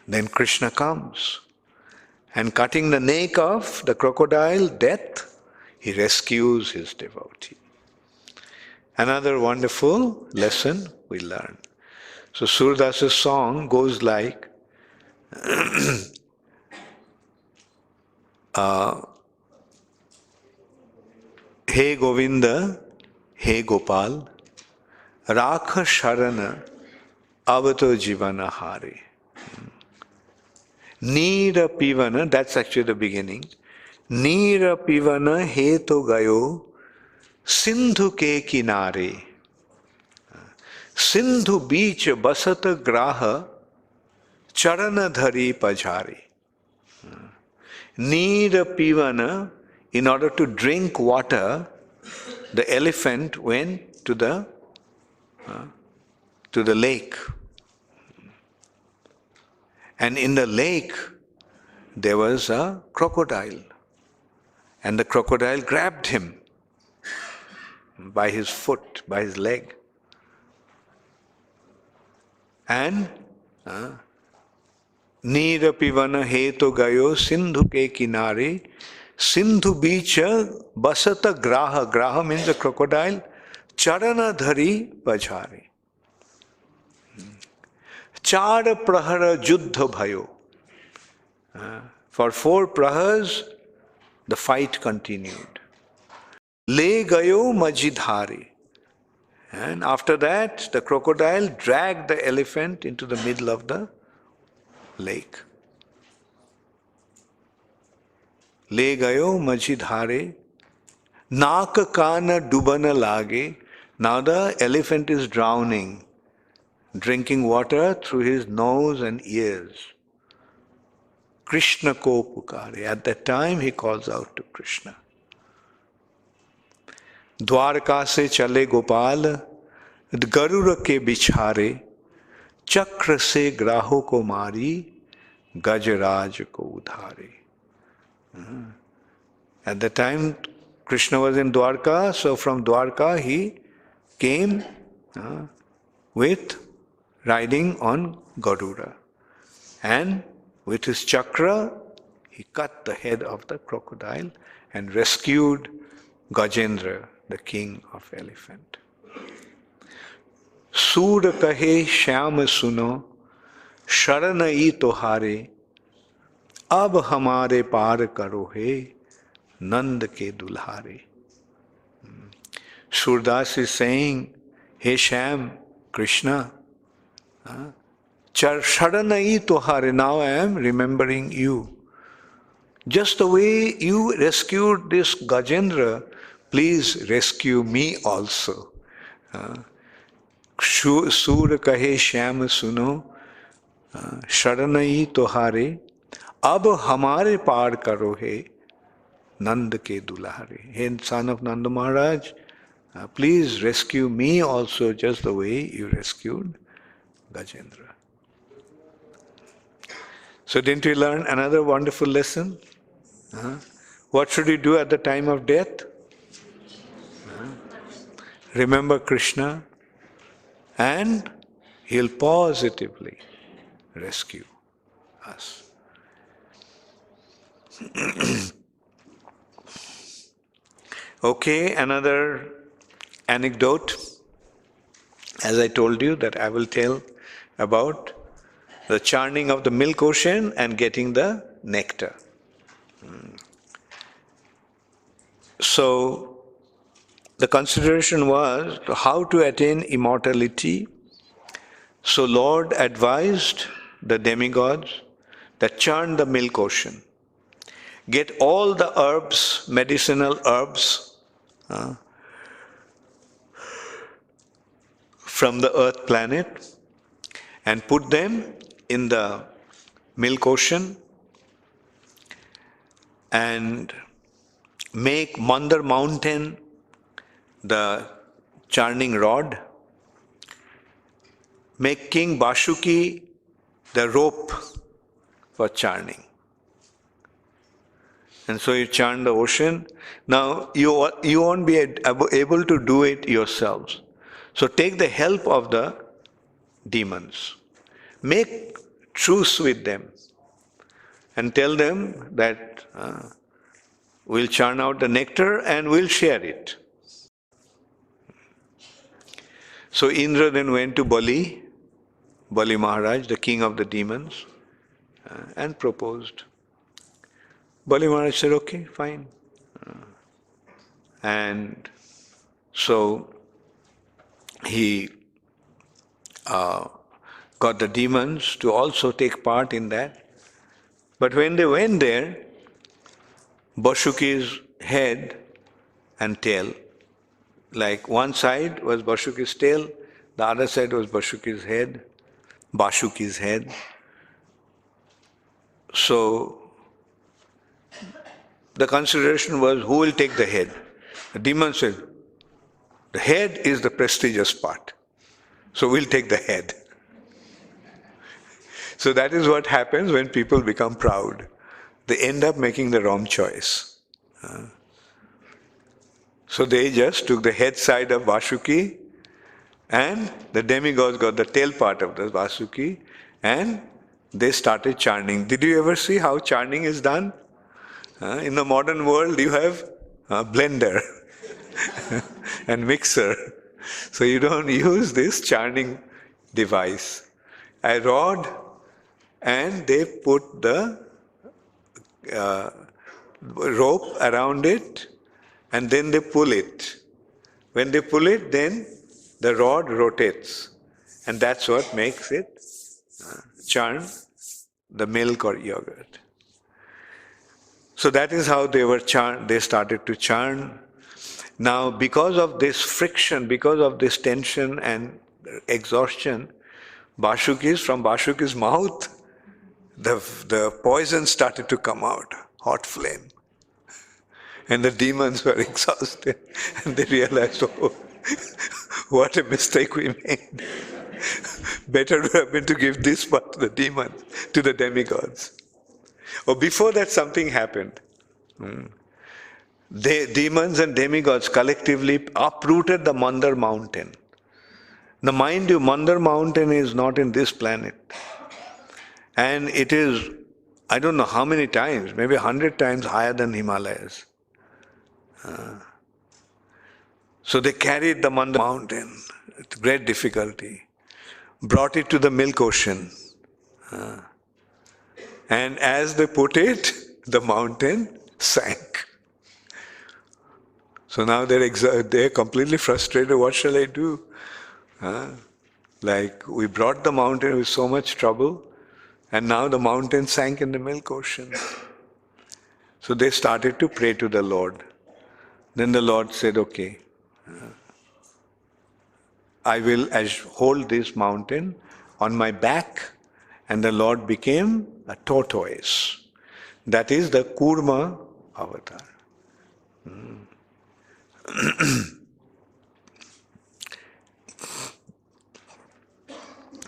then Krishna comes. And cutting the neck of the crocodile, death, he rescues his devotee. Another wonderful lesson we learn. So Surdasa's song goes like, He Govinda, He Gopal, Rakha Sharana, Avato Jivana Hari. Neera Pivana, that's actually the beginning. Neera Pivana Heto Gayo, Sindhu Ke Kinare. Sindhu beach basata graha, Charana Dhari Pajari. Neera Pivana, in order to drink water, the elephant went to the lake. And in the lake, there was a crocodile. And the crocodile grabbed him by his foot, by his leg. And Neera Pivana Heto Gayo Sindhu Ke Kinare, Sindhu Beacha Basata Graha. Graha means a crocodile. Charana Dhari Pajari. Chara Prahara Juddha Bhayo. For 4 prahars, the fight continued. Le Gayo Majidhari. And after that, the crocodile dragged the elephant into the middle of the lake. Le Gayo Majidhare, Naka Kana Dubana Lage, Now the elephant is drowning, drinking water through his nose and ears. Krishna ko pukare. At that time he calls out to Krishna. Dwarka से चले गोपाल गरुड़ के बिछारे चक्र से ग्राहों को मारी गजराज को उधारे. At the time Krishna was in Dwarka, so from Dwarka he came with riding on Garuda, and with his chakra he cut the head of the crocodile and rescued Gajendra, the king of elephant. सूर कहे श्याम सुनो शरण ई तोहारे अब हमारे पार करो हे नंद के दुल्हारे. Surdas is saying, hey Shyam, Krishna, Sharanai Tohare, now I am remembering you. Just the way you rescued this Gajendra, please rescue me also. Sur kahe Shyam suno, Sharanai Tohare, ab hamare paar karo he, Nand ke dulhare. Hey son of Nanda Maharaj, please rescue me also just the way you rescued Gajendra. So didn't we learn another wonderful lesson? What should we do at the time of death? Remember Krishna and he'll positively rescue us. Okay, another anecdote, as I told you, that I will tell about the churning of the milk ocean and getting the nectar. So, the consideration was how to attain immortality. So Lord advised the demigods that churn the milk ocean. Get all the herbs, medicinal herbs, from the earth planet and put them in the milk ocean and make Mandar mountain the churning rod, make King Bashuki the rope for churning. And so you churn the ocean. Now you won't be able to do it yourselves. So take the help of the demons. Make truce with them and tell them that we'll churn out the nectar and we'll share it. So Indra then went to Bali Maharaj, the king of the demons, and proposed. Bali Maharaj said, okay, fine. And so he got the demons to also take part in that. But when they went there, Bashuki's head and tail, like one side was Bashuki's tail, the other side was Bashuki's head. So the consideration was who will take the head. The demon said, the head is the prestigious part, so we'll take the head. So that is what happens when people become proud. They end up making the wrong choice. So they just took the head side of Vasuki, and the demigods got the tail part of the Vasuki, and they started churning. Did you ever see how churning is done? In the modern world, you have a blender and mixer. So you don't use this churning device. A rod, and they put the rope around it, and then they pull it. When they pull it, then the rod rotates, and that's what makes it churn the milk or yogurt. So that is how they started to churn. Now, because of this friction, because of this tension and exhaustion, from Bashuki's mouth, the poison started to come out, hot flame. And the demons were exhausted and they realized, oh, what a mistake we made. Better would have been to give this part to the demons, to the demigods. Or before that, something happened. The demons and demigods collectively uprooted the Mandar mountain. Now, mind you, Mandar mountain is not in this planet. And it is, I don't know how many times, maybe 100 times higher than Himalayas. So they carried the Mandar mountain with great difficulty, brought it to the milk ocean. And as they put it, the mountain sank. So now they're completely frustrated. What shall I do? Like, we brought the mountain with so much trouble, and now the mountain sank in the milk ocean. So they started to pray to the Lord. Then the Lord said, okay, I will hold this mountain on my back, and the Lord became a tortoise. That is the Kurma avatar.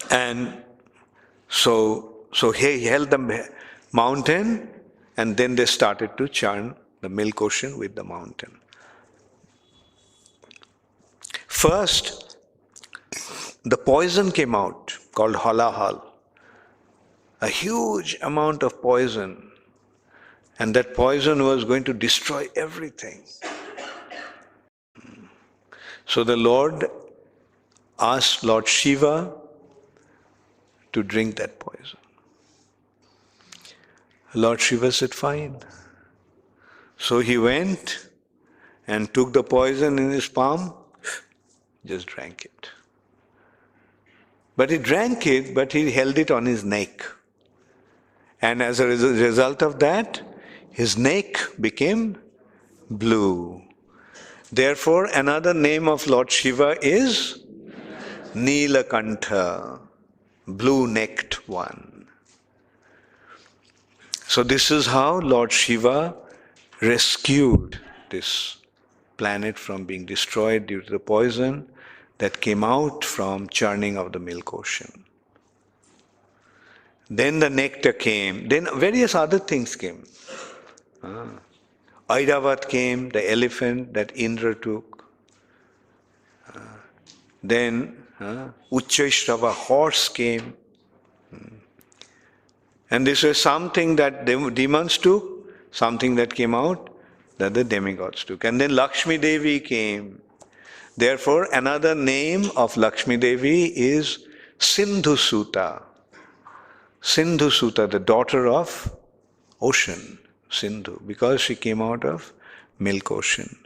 And so he held the mountain, and then they started to churn the milk ocean with the mountain. First, the poison came out called halahal, a huge amount of poison, and that poison was going to destroy everything. So the Lord asked Lord Shiva to drink that poison. Lord Shiva said, fine. So he went and took the poison in his palm, just drank it. But he drank it, but he held it on his neck. And as a result of that, his neck became blue. Therefore, another name of Lord Shiva is Nilakantha, blue-necked one. So this is how Lord Shiva rescued this planet from being destroyed due to the poison that came out from churning of the milk ocean. Then the nectar came, then various other things came. Airavat came, the elephant that Indra took. Then Uchchaishrava, horse came. And this was something that the demons took, something that came out that the demigods took. And then Lakshmi Devi came. Therefore, another name of Lakshmi Devi is Sindhu Suta. Sindhu Suta, the daughter of ocean, Sindhu, because she came out of milk ocean.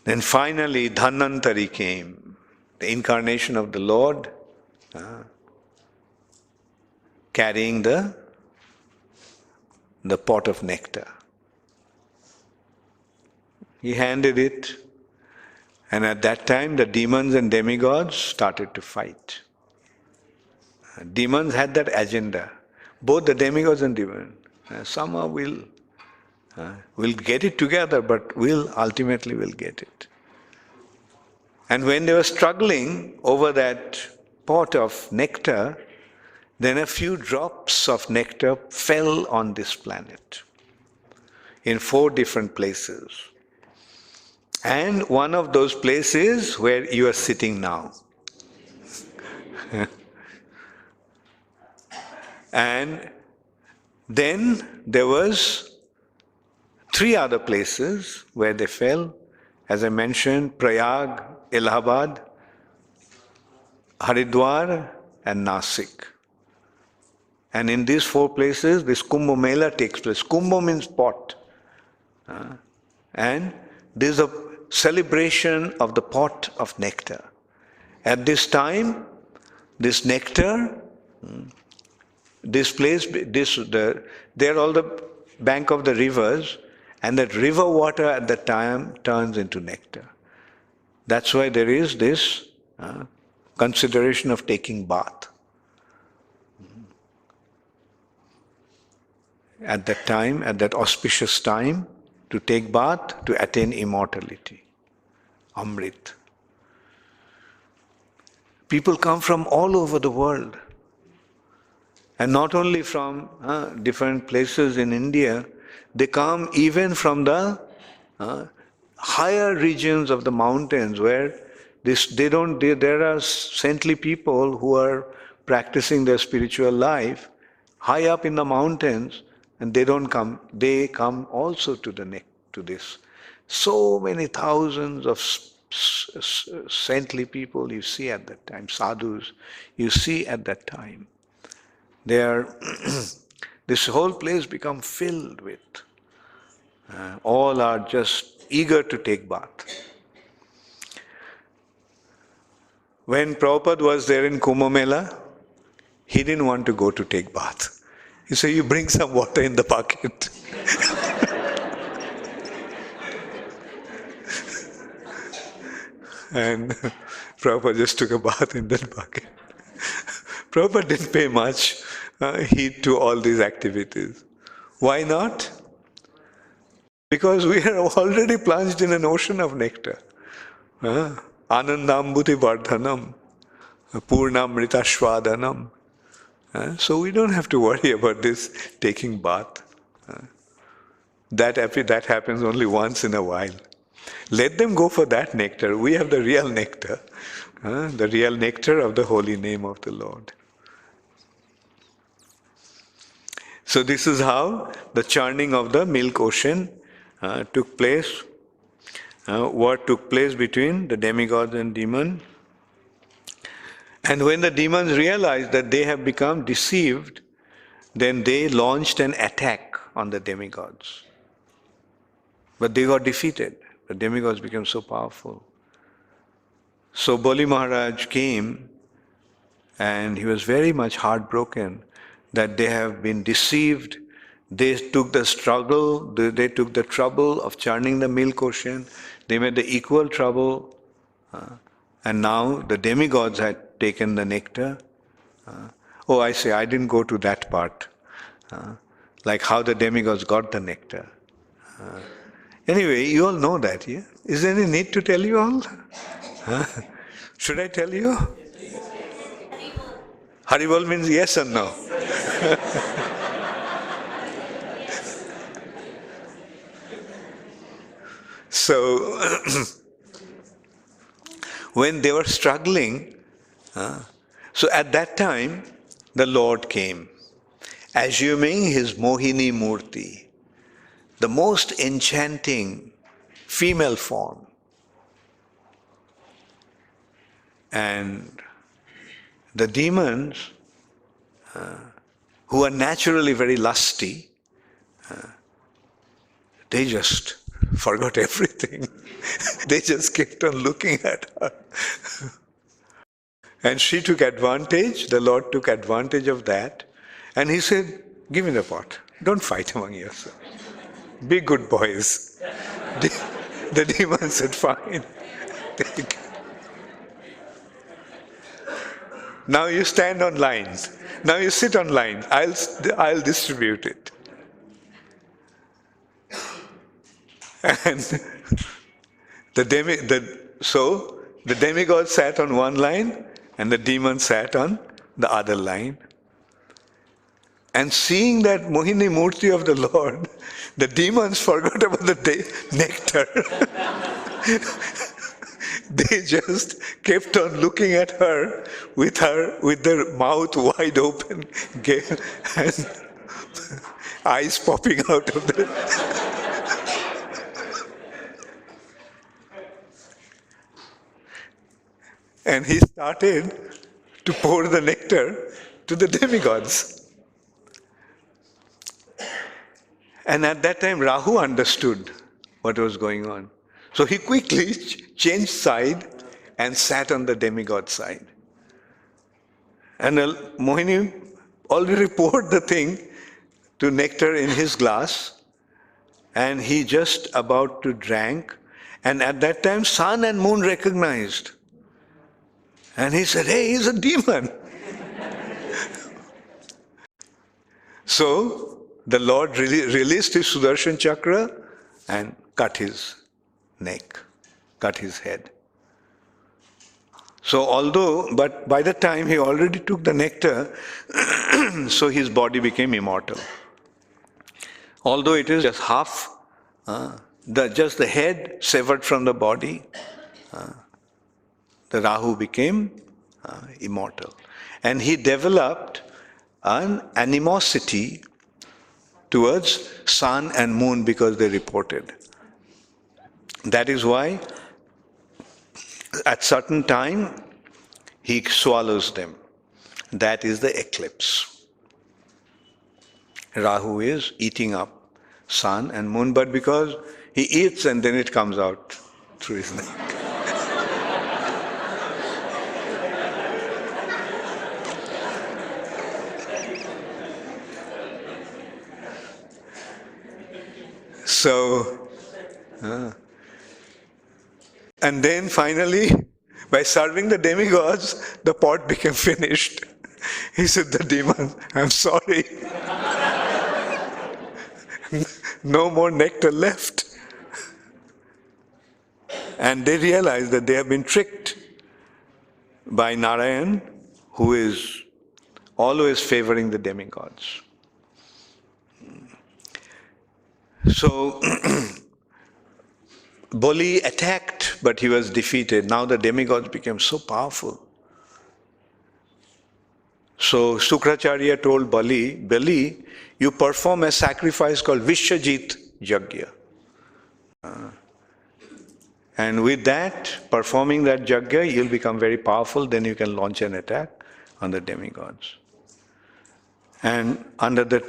Then finally, Dhanvantari came, the incarnation of the Lord, carrying the pot of nectar. He handed it, and at that time the demons and demigods started to fight. Demons had that agenda, both the demigods and demons. Somehow we'll get it together, but ultimately we'll get it. And when they were struggling over that pot of nectar, then a few drops of nectar fell on this planet in 4 different places. And one of those places where you are sitting now. And then there was 3 other places where they fell. As I mentioned, Prayag, Allahabad, Haridwar, and Nasik. And in these 4 places, this Kumbh Mela takes place. Kumbh means pot. And this is a celebration of the pot of nectar. At this time, this nectar, this place, there all the bank of the rivers, And that river water at that time turns into nectar. That's why there is this consideration of taking bath. At that time, at that auspicious time, to take bath, to attain immortality. Amrit. People come from all over the world. And not only from different places in India, they come even from the higher regions of the mountains where there are saintly people who are practicing their spiritual life high up in the mountains, and they don't come. They come also to this. So many thousands of saintly people you see at that time, sadhus, you see at that time. This whole place become filled with. All are just eager to take bath. When Prabhupada was there in Kumbh Mela, he didn't want to go to take bath. He said, you bring some water in the bucket. And Prabhupada just took a bath in that bucket. Prabhupada didn't pay much heed to all these activities. Why not? Because we are already plunged in an ocean of nectar. Anandambuti vardhanam, purnamrita shvadanam. So we don't have to worry about this taking bath. That happens only once in a while. Let them go for that nectar. We have the real nectar. The real nectar of the holy name of the Lord. So this is how the churning of the milk ocean took place. What took place between the demigods and demon. And when the demons realized that they have become deceived, then they launched an attack on the demigods. But they got defeated. The demigods became so powerful. So Bali Maharaj came and he was very much heartbroken that they have been deceived. They took the struggle, they took the trouble of churning the milk ocean. They made the equal trouble. And now the demigods had taken the nectar. I didn't go to that part. Like how the demigods got the nectar. Anyway, you all know that, yeah? Is there any need to tell you all? Should I tell you? Haribol means yes or no? So, when they were struggling, so at that time, the Lord came, assuming his Mohini Murti, the most enchanting female form. And the demons, who are naturally very lusty, they just forgot everything. They just kept on looking at her. And she took advantage, the Lord took advantage of that, and he said, give me the pot. Don't fight among yourselves. Be good boys. The demon said, fine. Take. Now you stand on lines. Now you sit on line. I'll distribute it. And the demigod sat on one line and the demon sat on the other line. And seeing that Mohini Murti of the Lord, the demons forgot about the nectar. They just kept on looking at her with their mouth wide open and eyes popping out of the... And he started to pour the nectar to the demigods. And at that time, Rahu understood what was going on. So he quickly changed side and sat on the demigod side. And Mohini already poured the thing to nectar in his glass. and he just about to drank, and at that time sun and moon recognized. And he said, hey, he's a demon. So the Lord released his Sudarshan Chakra and cut his neck, cut his head. So but by the time he already took the nectar, so his body became immortal. Although it is just half, just the head severed from the body, the Rahu became immortal. And he developed an animosity towards sun and moon because they reported. That is why at certain time he swallows them. That is the eclipse. Rahu is eating up sun and moon, but because he eats and then it comes out through his neck. So, and then finally, by serving the demigods, the pot became finished. He said, the demon, I'm sorry. No more nectar left. And they realized that they have been tricked by Narayan, who is always favoring the demigods. So, Bali attacked, but he was defeated. Now the demigods became so powerful. So Sukracharya told Bali, you perform a sacrifice called Vishwajit Yajna. And with that, performing that Yajna, you'll become very powerful, then you can launch an attack on the demigods. And under the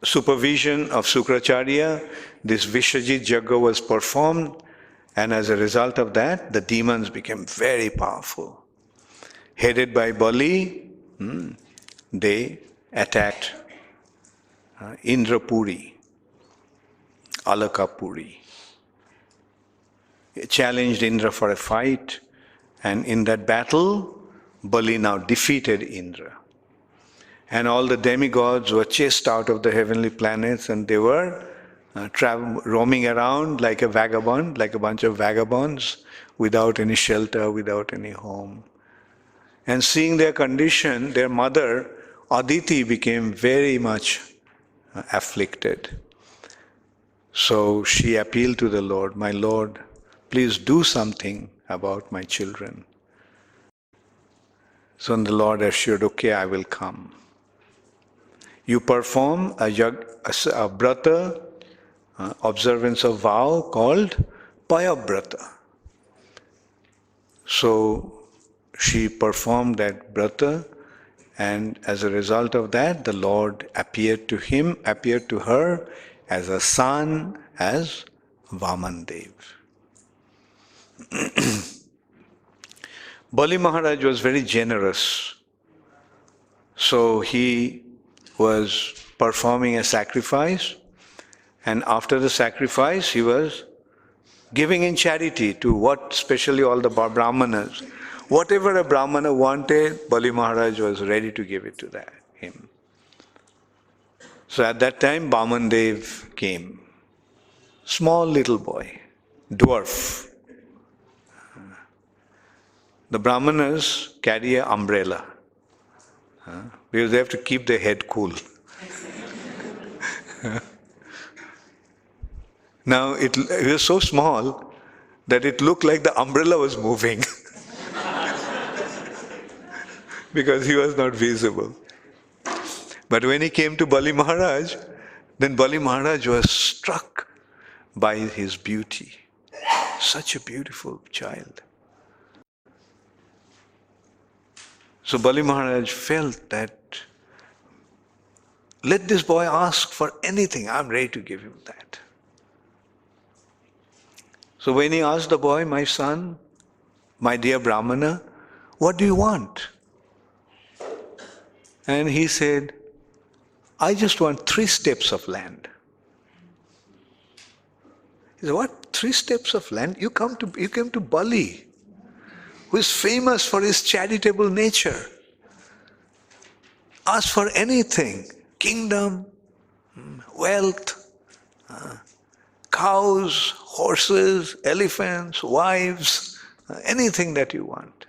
supervision of Sukracharya, this Vishwajit Yajna was performed, and as a result of that, the demons became very powerful. Headed by Bali, they attacked Indrapuri, Alakapuri, challenged Indra for a fight, and in that battle, Bali now defeated Indra. And all the demigods were chased out of the heavenly planets, and they were roaming around like a vagabond, like a bunch of vagabonds, without any shelter, without any home. And seeing their condition, their mother, Aditi, became very much afflicted. So she appealed to the Lord, my Lord, please do something about my children. So the Lord assured, okay, I will come. You perform a brata, observance of vow called Payabrata. So she performed that brata, and as a result of that, the Lord appeared to her as a son, as Vamandev. Bali Maharaj was very generous. So he was performing a sacrifice, and after the sacrifice he was giving in charity to especially all the Brahmanas. Whatever a Brahmana wanted, Bali Maharaj was ready to give it to him. So at that time, Vamandev came. Small little boy, dwarf. The Brahmanas carry an umbrella because they have to keep their head cool. Now, it was so small that it looked like the umbrella was moving because he was not visible. But when he came to Bali Maharaj, then Bali Maharaj was struck by his beauty. Such a beautiful child. So Bali Maharaj felt that, let this boy ask for anything, I'm ready to give him that. So when he asked the boy, my son, my dear Brahmana, what do you want? And he said, I just want 3 steps of land. He said, what? 3 steps of land? You came to Bali, who is famous for his charitable nature. Ask for anything, kingdom, wealth, cows, horses, elephants, wives, anything that you want,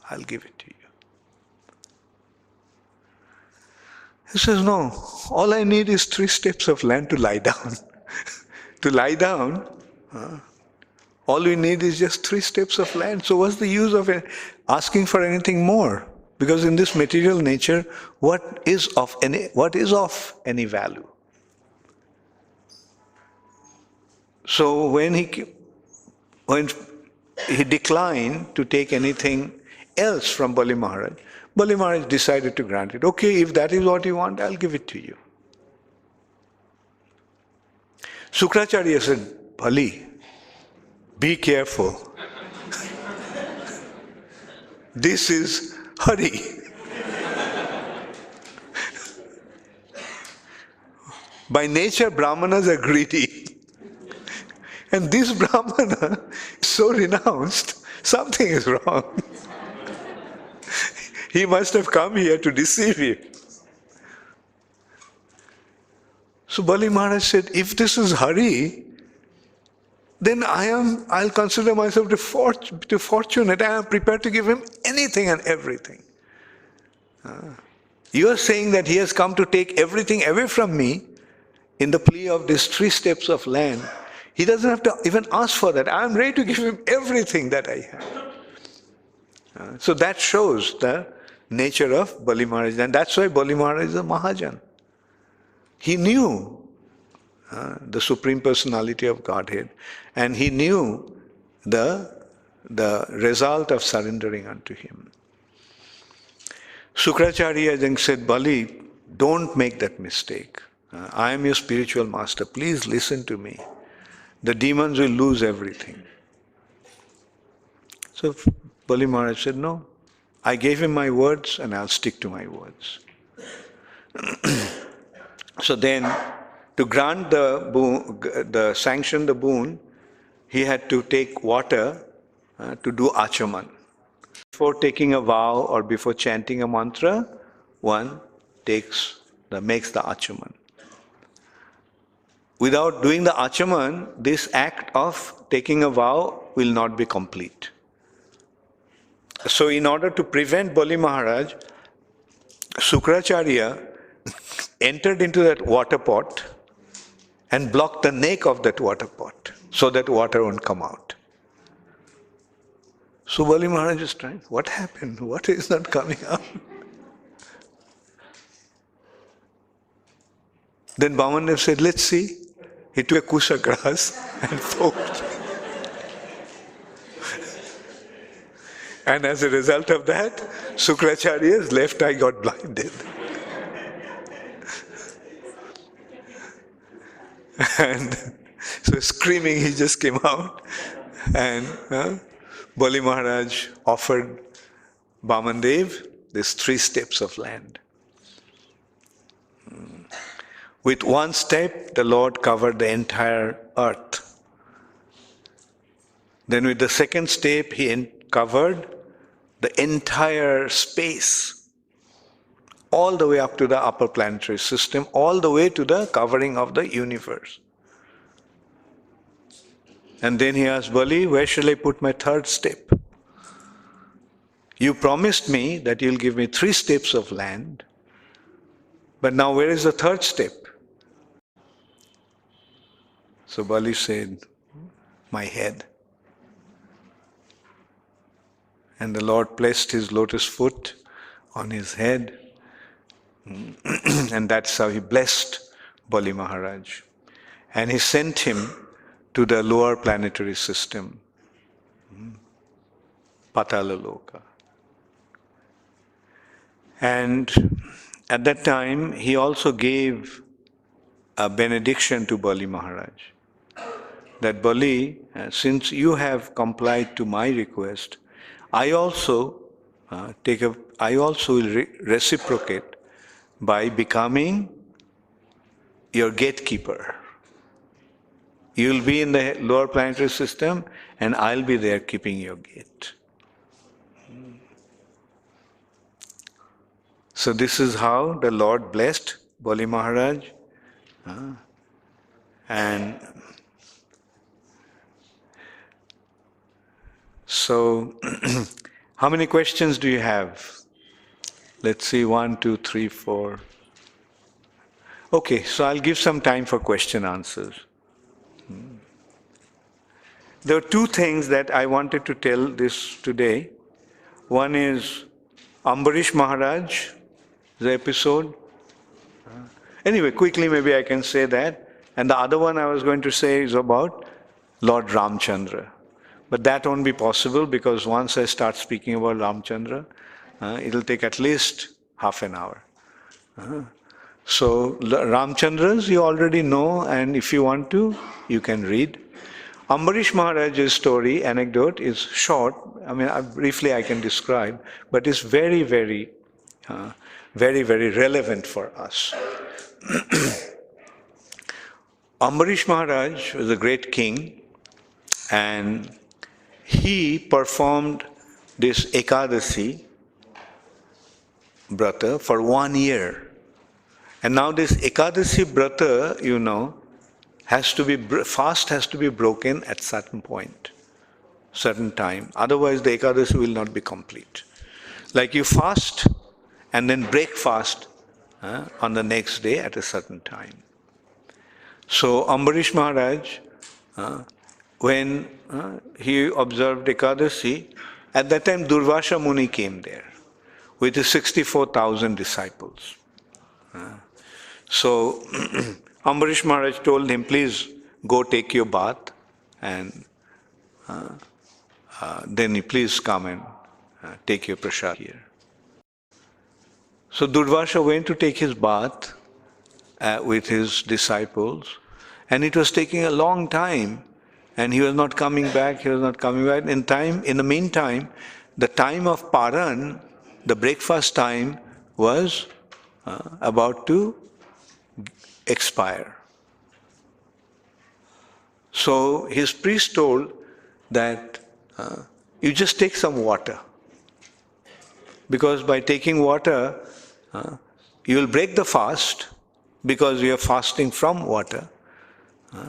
I'll give it to you. He says, no, all I need is 3 steps of land to lie down. To lie down, all we need is just 3 steps of land. So what's the use of asking for anything more? Because in this material nature, what is of any value? So when he declined to take anything else from Bali Maharaj decided to grant it. Okay, if that is what you want, I'll give it to you. Sukracharya said, Bali, be careful. This is Hari. By nature, Brahmanas are greedy. And this Brahmana is so renounced, something is wrong. He must have come here to deceive you. So Bali Maharaj said, if this is Hari, then I'll consider myself to fortunate. I am prepared to give him anything and everything. You are saying that he has come to take everything away from me in the plea of these 3 steps of land. He doesn't have to even ask for that. I am ready to give him everything that I have. So that shows the nature of Bali Maharaj. And that's why Bali Maharaj is a Mahajan. He knew the Supreme Personality of Godhead, and he knew the result of surrendering unto him. Sukracharya then said, Bali, don't make that mistake. I am your spiritual master. Please listen to me. The demons will lose everything. So Bali Maharaj said, no, I gave him my words and I'll stick to my words. So then, to grant sanction the boon, he had to take water to do achaman. Before taking a vow or before chanting a mantra, one makes the achaman. Without doing the achaman, this act of taking a vow will not be complete. So in order to prevent Bali Maharaj, Sukracharya entered into that water pot and blocked the neck of that water pot so that water won't come out. So Bali Maharaj is trying, what happened? What is not coming out? Then Vamandev said, let's see. He took a kusha grass and poked. And as a result of that, Sukracharya's left eye got blinded. And so screaming, he just came out, and Bali Maharaj offered Vamandev these 3 steps of land. With 1 step, the Lord covered the entire earth. Then with the 2nd step, he covered the entire space, all the way up to the upper planetary system, all the way to the covering of the universe. And then he asked, Bali, where shall I put my 3rd step? You promised me that you'll give me 3 steps of land, but now where is the 3rd step? So Bali said, my head. And the Lord placed his lotus foot on his head, and that's how he blessed Bali Maharaj. And he sent him to the lower planetary system, Patala Loka. And at that time, he also gave a benediction to Bali Maharaj, that Bali, since you have complied to my request, I also will reciprocate by becoming your gatekeeper. You'll be in the lower planetary system and I'll be there keeping your gate. So this is how the Lord blessed Bali Maharaj. And so, how many questions do you have? Let's see, 1, 2, 3, 4. Okay, so I'll give some time for question answers. There are two things that I wanted to tell this today. One is Ambarish Maharaj, the episode. Anyway, quickly maybe I can say that. And the other one I was going to say is about Lord Ramchandra. But that won't be possible because once I start speaking about Ramchandra, it'll take at least half an hour. So Ramchandras you already know, and if you want to, you can read. Ambarish Maharaj's story, anecdote, is short. I mean, briefly I can describe, but it's very, very relevant for us. Ambarish Maharaj was a great king, and he performed this Ekadasi Brata for 1 year. And now this Ekadasi Brata, you know, fast has to be broken at certain point, certain time. Otherwise the Ekadasi will not be complete. Like you fast and then break fast on the next day at a certain time. So Ambarish Maharaj, when he observed Ekadasi, at that time Durvasha Muni came there with his 64,000 disciples. So Ambarish Maharaj told him, please go take your bath and then you please come and take your prasad here. So Durvasha went to take his bath with his disciples, and it was taking a long time, and he was not coming back, In the meantime, the time of Paran, the breakfast time, was about to expire. So his priest told that you just take some water, because by taking water you will break the fast, because you are fasting from water.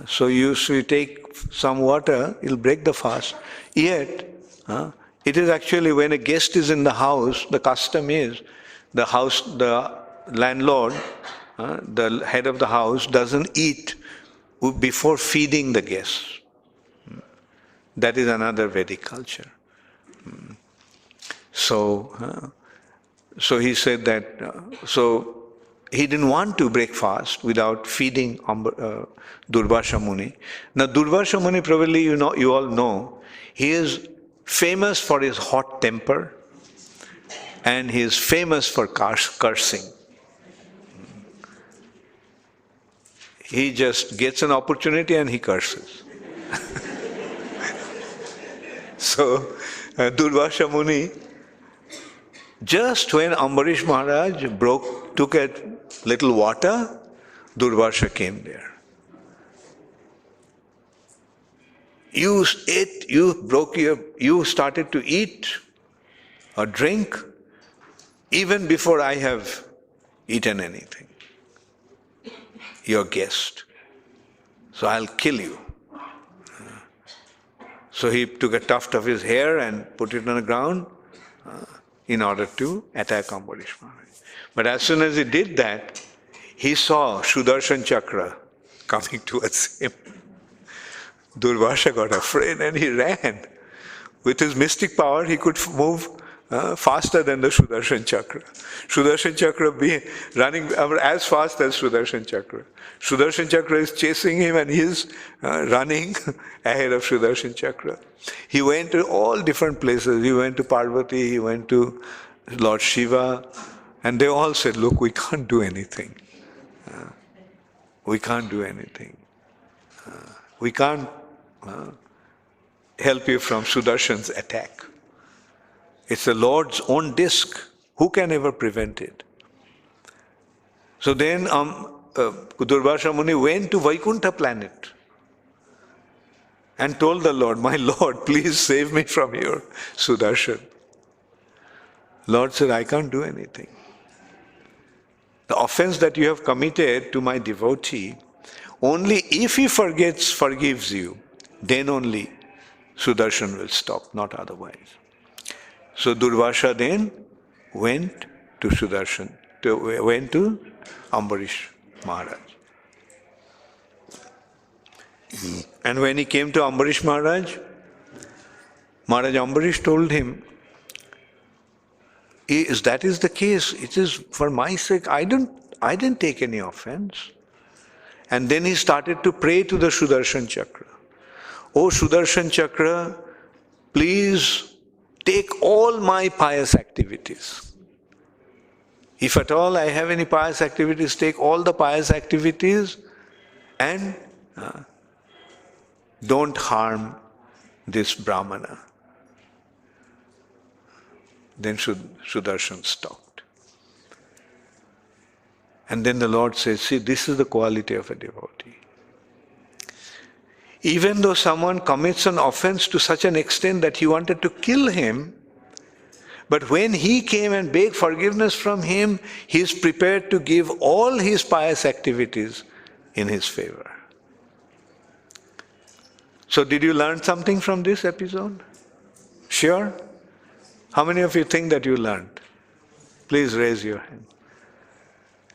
So you take some water, you'll break the fast. Yet it is actually when a guest is in the house, the custom is the landlord, the head of the house, doesn't eat before feeding the guests. That is another Vedic culture. So he said that, so he didn't want to break fast without feeding Durvasha Muni. Now Durvasha Muni, probably you all know, he is famous for his hot temper and he is famous for cursing. He just gets an opportunity and he curses. So Durvasha Muni, just when Ambarish Maharaj took a little water, Durvasha came there. You started to eat or drink even before I have eaten anything. Your guest. So I'll kill you. So he took a tuft of his hair and put it on the ground in order to attack Ambarish Maharaj. But as soon as he did that, he saw Sudarshan Chakra coming towards him. Durvasha got afraid and he ran. With his mystic power, he could move faster than the Sudarshan Chakra. Sudarshan Chakra running as fast as Sudarshan Chakra. Sudarshan Chakra is chasing him and he is running ahead of Sudarshan Chakra. He went to all different places. He went to Parvati, he went to Lord Shiva, and they all said, look, we can't do anything. We can't do anything. We can't help you from Sudarshan's attack. It's the Lord's own disc. Who can ever prevent it? So then Durvasha Muni went to Vaikuntha planet and told the Lord, "My Lord, please save me from your Sudarshan." Lord said, "I can't do anything. The offense that you have committed to my devotee, only if he forgives you, then only Sudarshan will stop, not otherwise." So Durvasa then went to Sudarshan, went to Ambarish Maharaj. And when he came to Ambarish Maharaj, Maharaj Ambarish told him, "If that is the case, it is for my sake. I didn't take any offense." And then he started to pray to the Sudarshan Chakra. "Oh Sudarshan Chakra, please take all my pious activities. If at all I have any pious activities, take all the pious activities and don't harm this Brahmana." Then Sudarshan stopped. And then the Lord says, "See, this is the quality of a devotee. Even though someone commits an offense to such an extent that he wanted to kill him, but when he came and begged forgiveness from him, he is prepared to give all his pious activities in his favor." So did you learn something from this episode? Sure? How many of you think that you learned? Please raise your hand.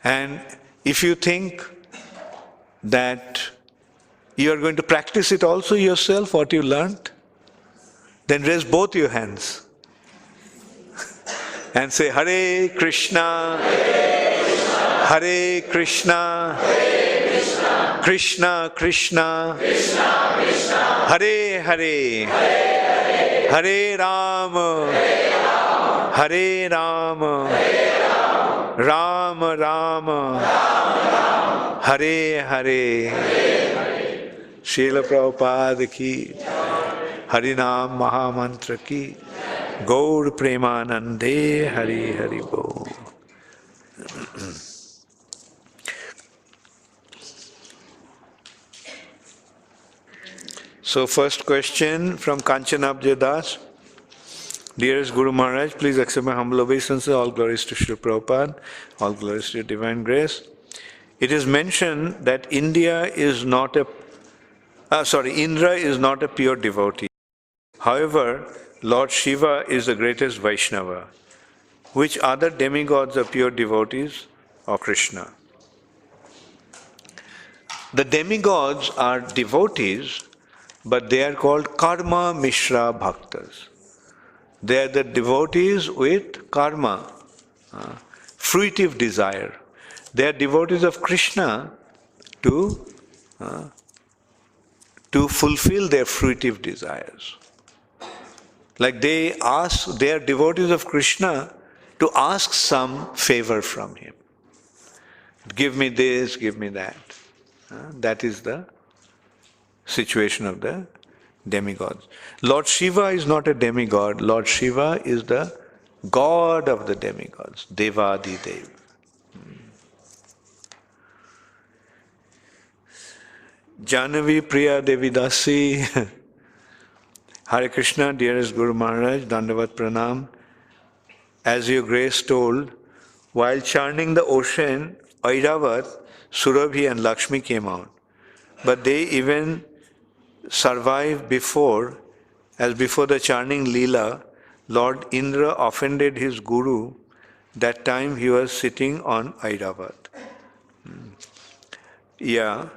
And if you think that you are going to practice it also yourself, what you learned, then raise both your hands and say, "Hare Krishna, Hare Krishna, Krishna Krishna, Hare Hare, Hare Rama, Hare Rama, Rama Rama, Hare Hare." Srila Prabhupada ki, Harinam Mahamantra ki, Gaur Premanande, Hari Hari Bol. So first question from Kanchanabja Das. Dearest Guru Maharaj, please accept my humble obeisance. All glories to Srila Prabhupada, all glories to your divine grace. It is mentioned that Indra is not a pure devotee. However, Lord Shiva is the greatest Vaishnava. Which other demigods are pure devotees of Krishna? The demigods are devotees, but they are called Karma Mishra Bhaktas. They are the devotees with karma, fruitive desire. They are devotees of Krishna to fulfill their fruitive desires. Like they are devotees of Krishna to ask some favor from him. Give me this, give me that. That is the situation of the demigods. Lord Shiva is not a demigod. Lord Shiva is the god of the demigods, Devadi Dev. Janavi Priya Devidasi. Hare Krishna, dearest Guru Maharaj, Dandavat Pranam. As your grace told, while churning the ocean, Airavat, Surabhi and Lakshmi came out. But they even survived before the churning Leela, Lord Indra offended his Guru. That time he was sitting on Airavat. Yeah.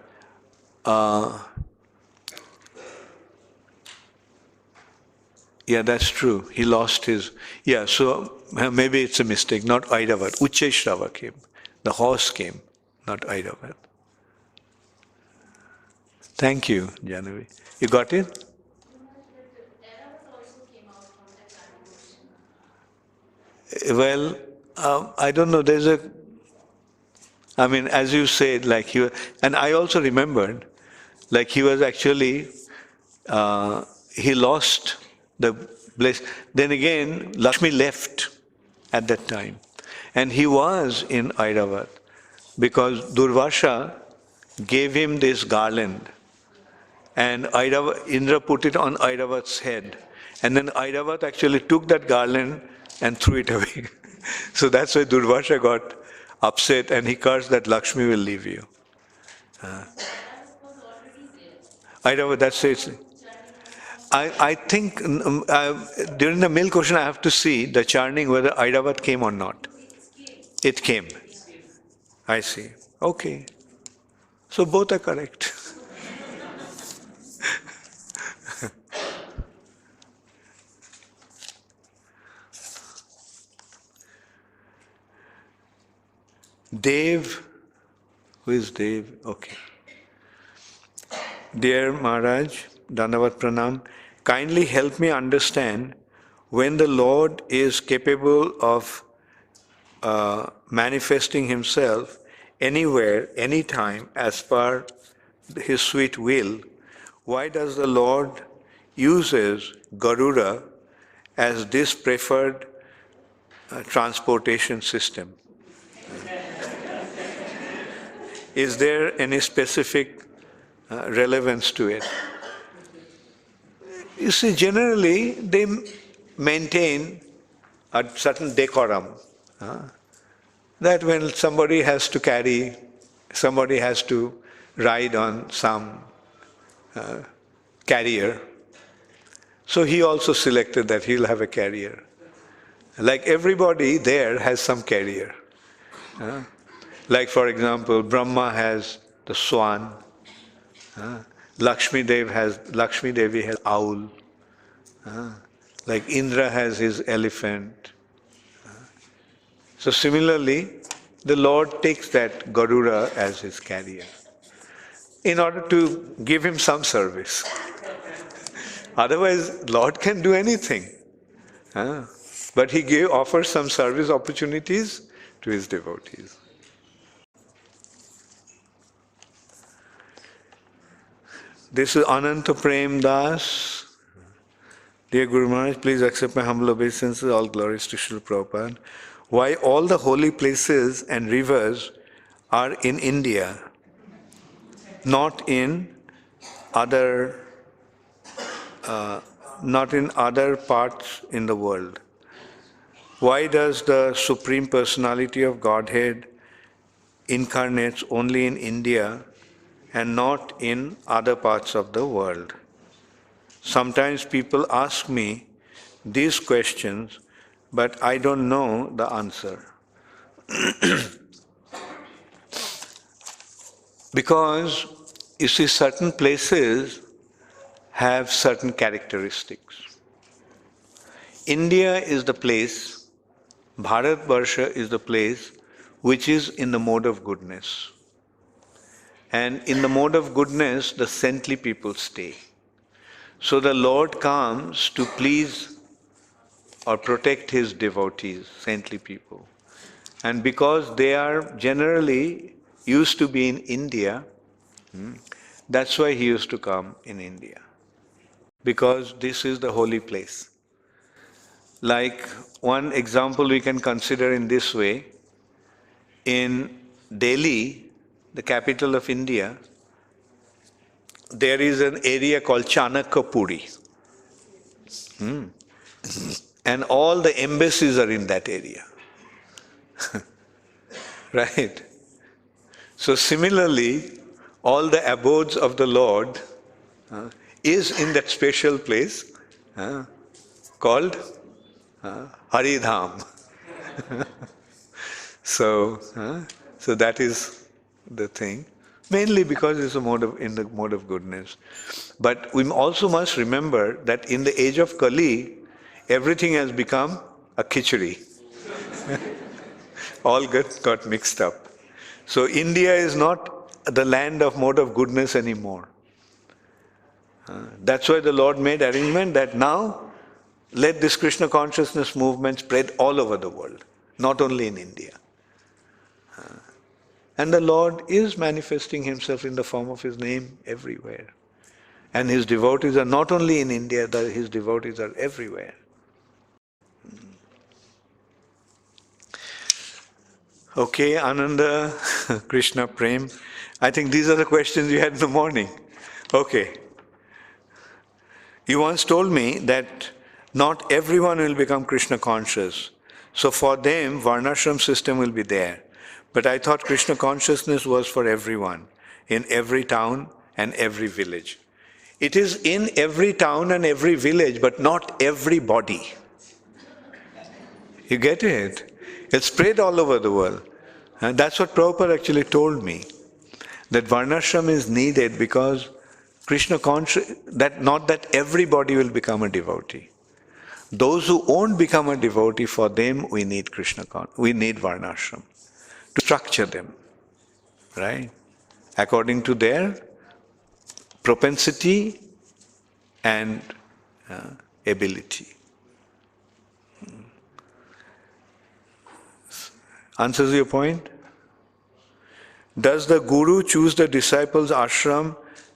Yeah, that's true. He lost his... Yeah, so maybe it's a mistake. Not Airavat. Ucheshrava came. The horse came, not Airavat. Thank you, Janavi. You got it? Well, I don't know. There's a... I mean, as you said, like he... And I also remembered, like he was actually... he lost the bliss. Then again, Lakshmi left at that time. And he was in Airavat because Durvasa gave him this garland and Indra put it on Airavat's head. And then Airavat actually took that garland and threw it away. So that's why Durvasha got upset and he cursed that Lakshmi will leave you. Airavat, that's it. I think during the milk ocean I have to see the churning whether Airavat came or not. It came. I see. Okay. So both are correct. Dev, who is Dev? Okay. Dear Maharaj, Dandavat Pranam, kindly help me understand when the Lord is capable of manifesting himself anywhere, anytime, as per his sweet will, why does the Lord uses Garuda as this preferred transportation system? Is there any specific relevance to it? You see, generally they maintain a certain decorum. That when somebody has to carry, somebody has to ride on some carrier. So he also selected that he'll have a carrier. Like everybody there has some carrier. Like for example, Brahma has the swan. Lakshmi Devi has owl. Like Indra has his elephant. So similarly, the Lord takes that Garuda as his carrier in order to give him some service. Otherwise, Lord can do anything. But he offers some service opportunities to his devotees. This is Ananta Prem Das. Dear Guru Maharaj, please accept my humble obeisances, all glories to Srila Prabhupada. Why all the holy places and rivers are in India, not in other parts in the world? Why does the Supreme Personality of Godhead incarnates only in India and not in other parts of the world? Sometimes people ask me these questions, but I don't know the answer. Because, you see, certain places have certain characteristics. India is the place, Bharat Varsha is the place which is in the mode of goodness. And in the mode of goodness, the saintly people stay. So the Lord comes to please or protect his devotees, saintly people. And because they are generally used to be in India, that's why he used to come in India. Because this is the holy place. Like one example we can consider in this way, in Delhi, the capital of India, there is an area called Chanakyapuri. And all the embassies are in that area. Right? So similarly, all the abodes of the Lord is in that special place called Haridham. So that is the thing. Mainly because it's in the mode of goodness. But we also must remember that in the age of Kali, everything has become a khichdi. All got mixed up. So India is not the land of mode of goodness anymore. That's why the Lord made arrangement that now let this Krishna consciousness movement spread all over the world, not only in India. And the Lord is manifesting himself in the form of his name everywhere. And his devotees are not only in India, his devotees are everywhere. Okay, Ananda, Krishna Prem. I think these are the questions you had in the morning. Okay. You once told me that not everyone will become Krishna conscious. So for them, Varnashram system will be there. But I thought Krishna consciousness was for everyone, in every town and every village. It is in every town and every village, but not everybody. You get it? It's spread all over the world. And that's what Prabhupada actually told me. That Varnashram is needed because Krishna conscious, that not that everybody will become a devotee. Those who won't become a devotee, for them we need we need Varnashram to structure them, right? According to their propensity and ability. Answers your point? Does the Guru choose the disciples' ashram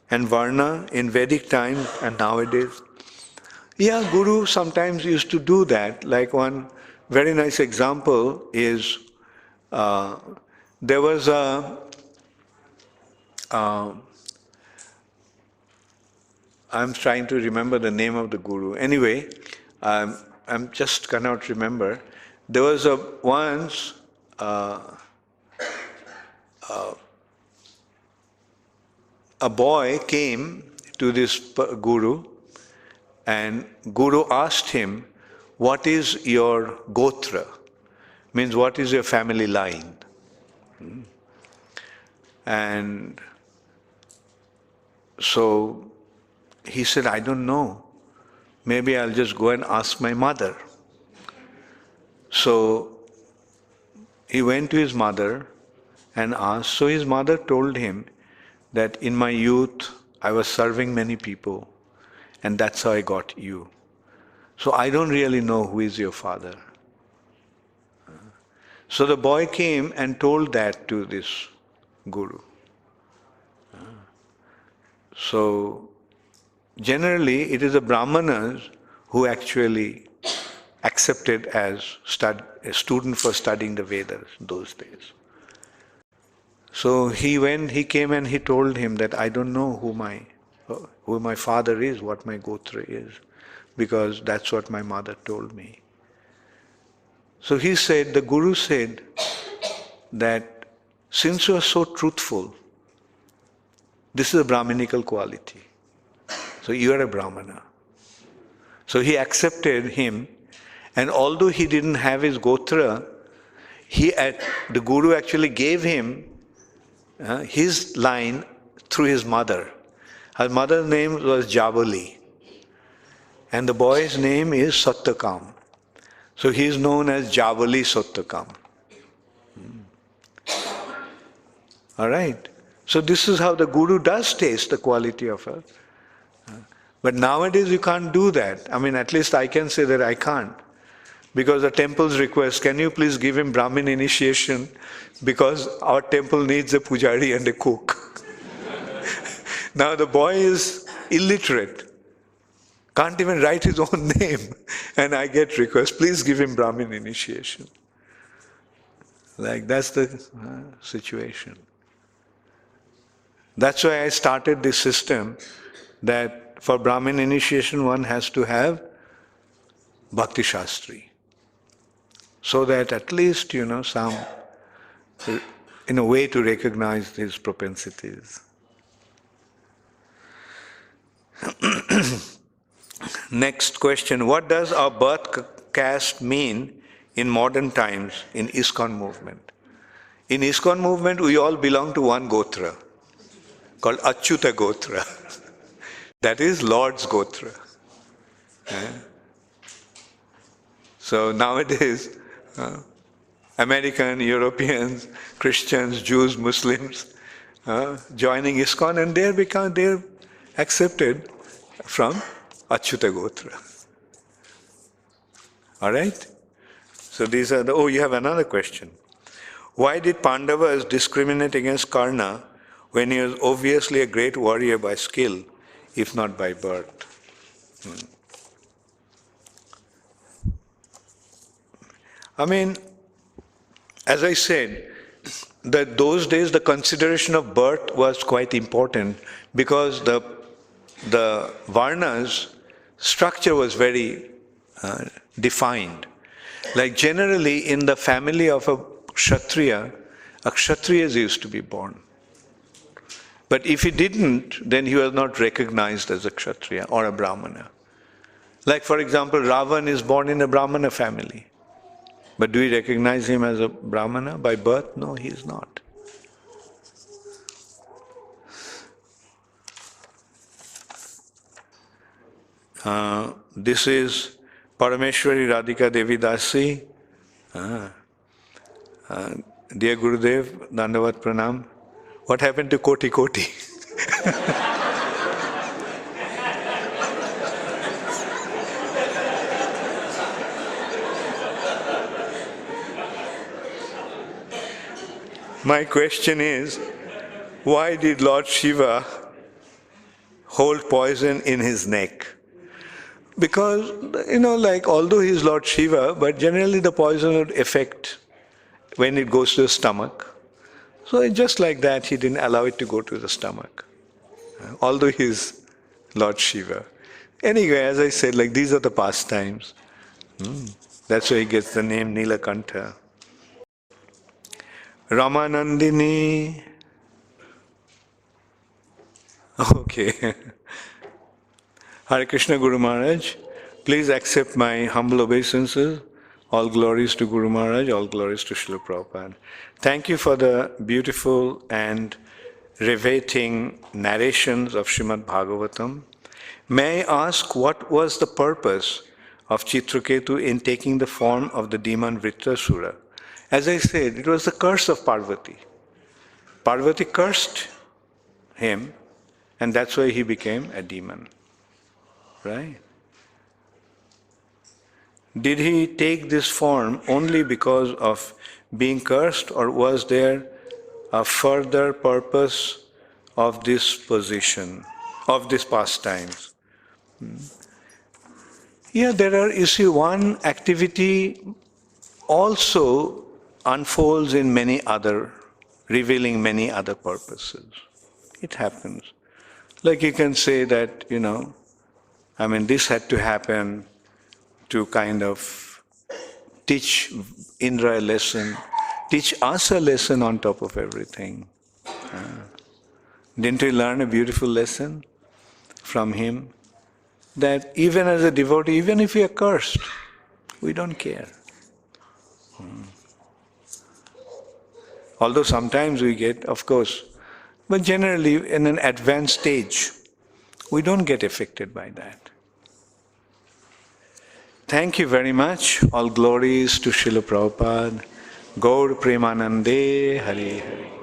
and varna in Vedic times and nowadays? Yeah, Guru sometimes used to do that. Like one very nice example is there was I'm trying to remember the name of the Guru. Anyway, I'm just cannot remember. There was once a boy came to this Guru, and Guru asked him, "What is your gotra?" Means, what is your family line? And so he said, "I don't know. Maybe I'll just go and ask my mother." So he went to his mother and asked. So his mother told him that in my youth I was serving many people, and that's how I got you. So I don't really know who is your father. So the boy came and told that to this Guru. So generally it is the Brahmanas who actually accepted as a student for studying the Vedas those days. So he came and he told him that I don't know who my father is, what my gotra is, because that's what my mother told me. So he said, the Guru said that since you are so truthful, this is a Brahminical quality. So you are a Brahmana. So he accepted him, and although he didn't have his gotra, the Guru actually gave him his line through his mother. Her mother's name was Javali, and the boy's name is Satyakam. So he is known as Javali Satyakam. All right. So this is how the Guru does taste the quality of her. But nowadays you can't do that. I mean, at least I can say that I can't. Because the temple's request, can you please give him Brahmin initiation? Because our temple needs a pujari and a cook. Now the boy is illiterate. Can't even write his own name. And I get request, please give him Brahmin initiation. Like that's the situation. That's why I started this system that for Brahmin initiation one has to have Bhakti Shastri. So that at least, some, in a way to recognize his propensities. Next question, what does our birth caste mean in modern times in ISKCON movement? In ISKCON movement, we all belong to one gotra, called Achyuta Gotra. That is Lord's Gotra. So nowadays, American, Europeans, Christians, Jews, Muslims joining ISKCON, and they're accepted from Achyuta Gotra. All right? So these are you have another question. Why did Pandavas discriminate against Karna when he was obviously a great warrior by skill, if not by birth? I mean, as I said, that those days the consideration of birth was quite important because the Varnas structure was very defined. Like generally in the family of a Kshatriya used to be born. But if he didn't, then he was not recognized as a Kshatriya or a Brahmana. Like for example, Ravan is born in a Brahmana family. But do we recognize him as a Brahmana by birth? No, he is not. This is Parameshwari Radhika Devi Dasi. Dear Gurudev, Dandavat Pranam. What happened to Koti Koti? My question is, why did Lord Shiva hold poison in his neck? Because, like although he is Lord Shiva, but generally the poison would affect when it goes to the stomach. So just like that, he didn't allow it to go to the stomach, although he is Lord Shiva. Anyway, as I said, like these are the pastimes. That's why he gets the name Nilakantha. Ramanandini. Okay. Hare Krishna Guru Maharaj, please accept my humble obeisances. All glories to Guru Maharaj, all glories to Srila Prabhupada. Thank you for the beautiful and riveting narrations of Srimad Bhagavatam. May I ask what was the purpose of Chitraketu in taking the form of the demon Vritrasura? As I said, it was the curse of Parvati. Parvati cursed him, and that's why he became a demon. Right? Did he take this form only because of being cursed, or was there a further purpose of this position, of this pastimes? Yeah, you see, one activity also unfolds in many other, revealing many other purposes. It happens. Like you can say that, this had to happen to kind of teach Indra a lesson, teach us a lesson on top of everything. Didn't we learn a beautiful lesson from him? That even as a devotee, even if we are cursed, we don't care. Although sometimes we get, of course, but generally in an advanced stage, we don't get affected by that. Thank you very much. All glories to Srila Prabhupada. Gaur Premanande Hare Hare.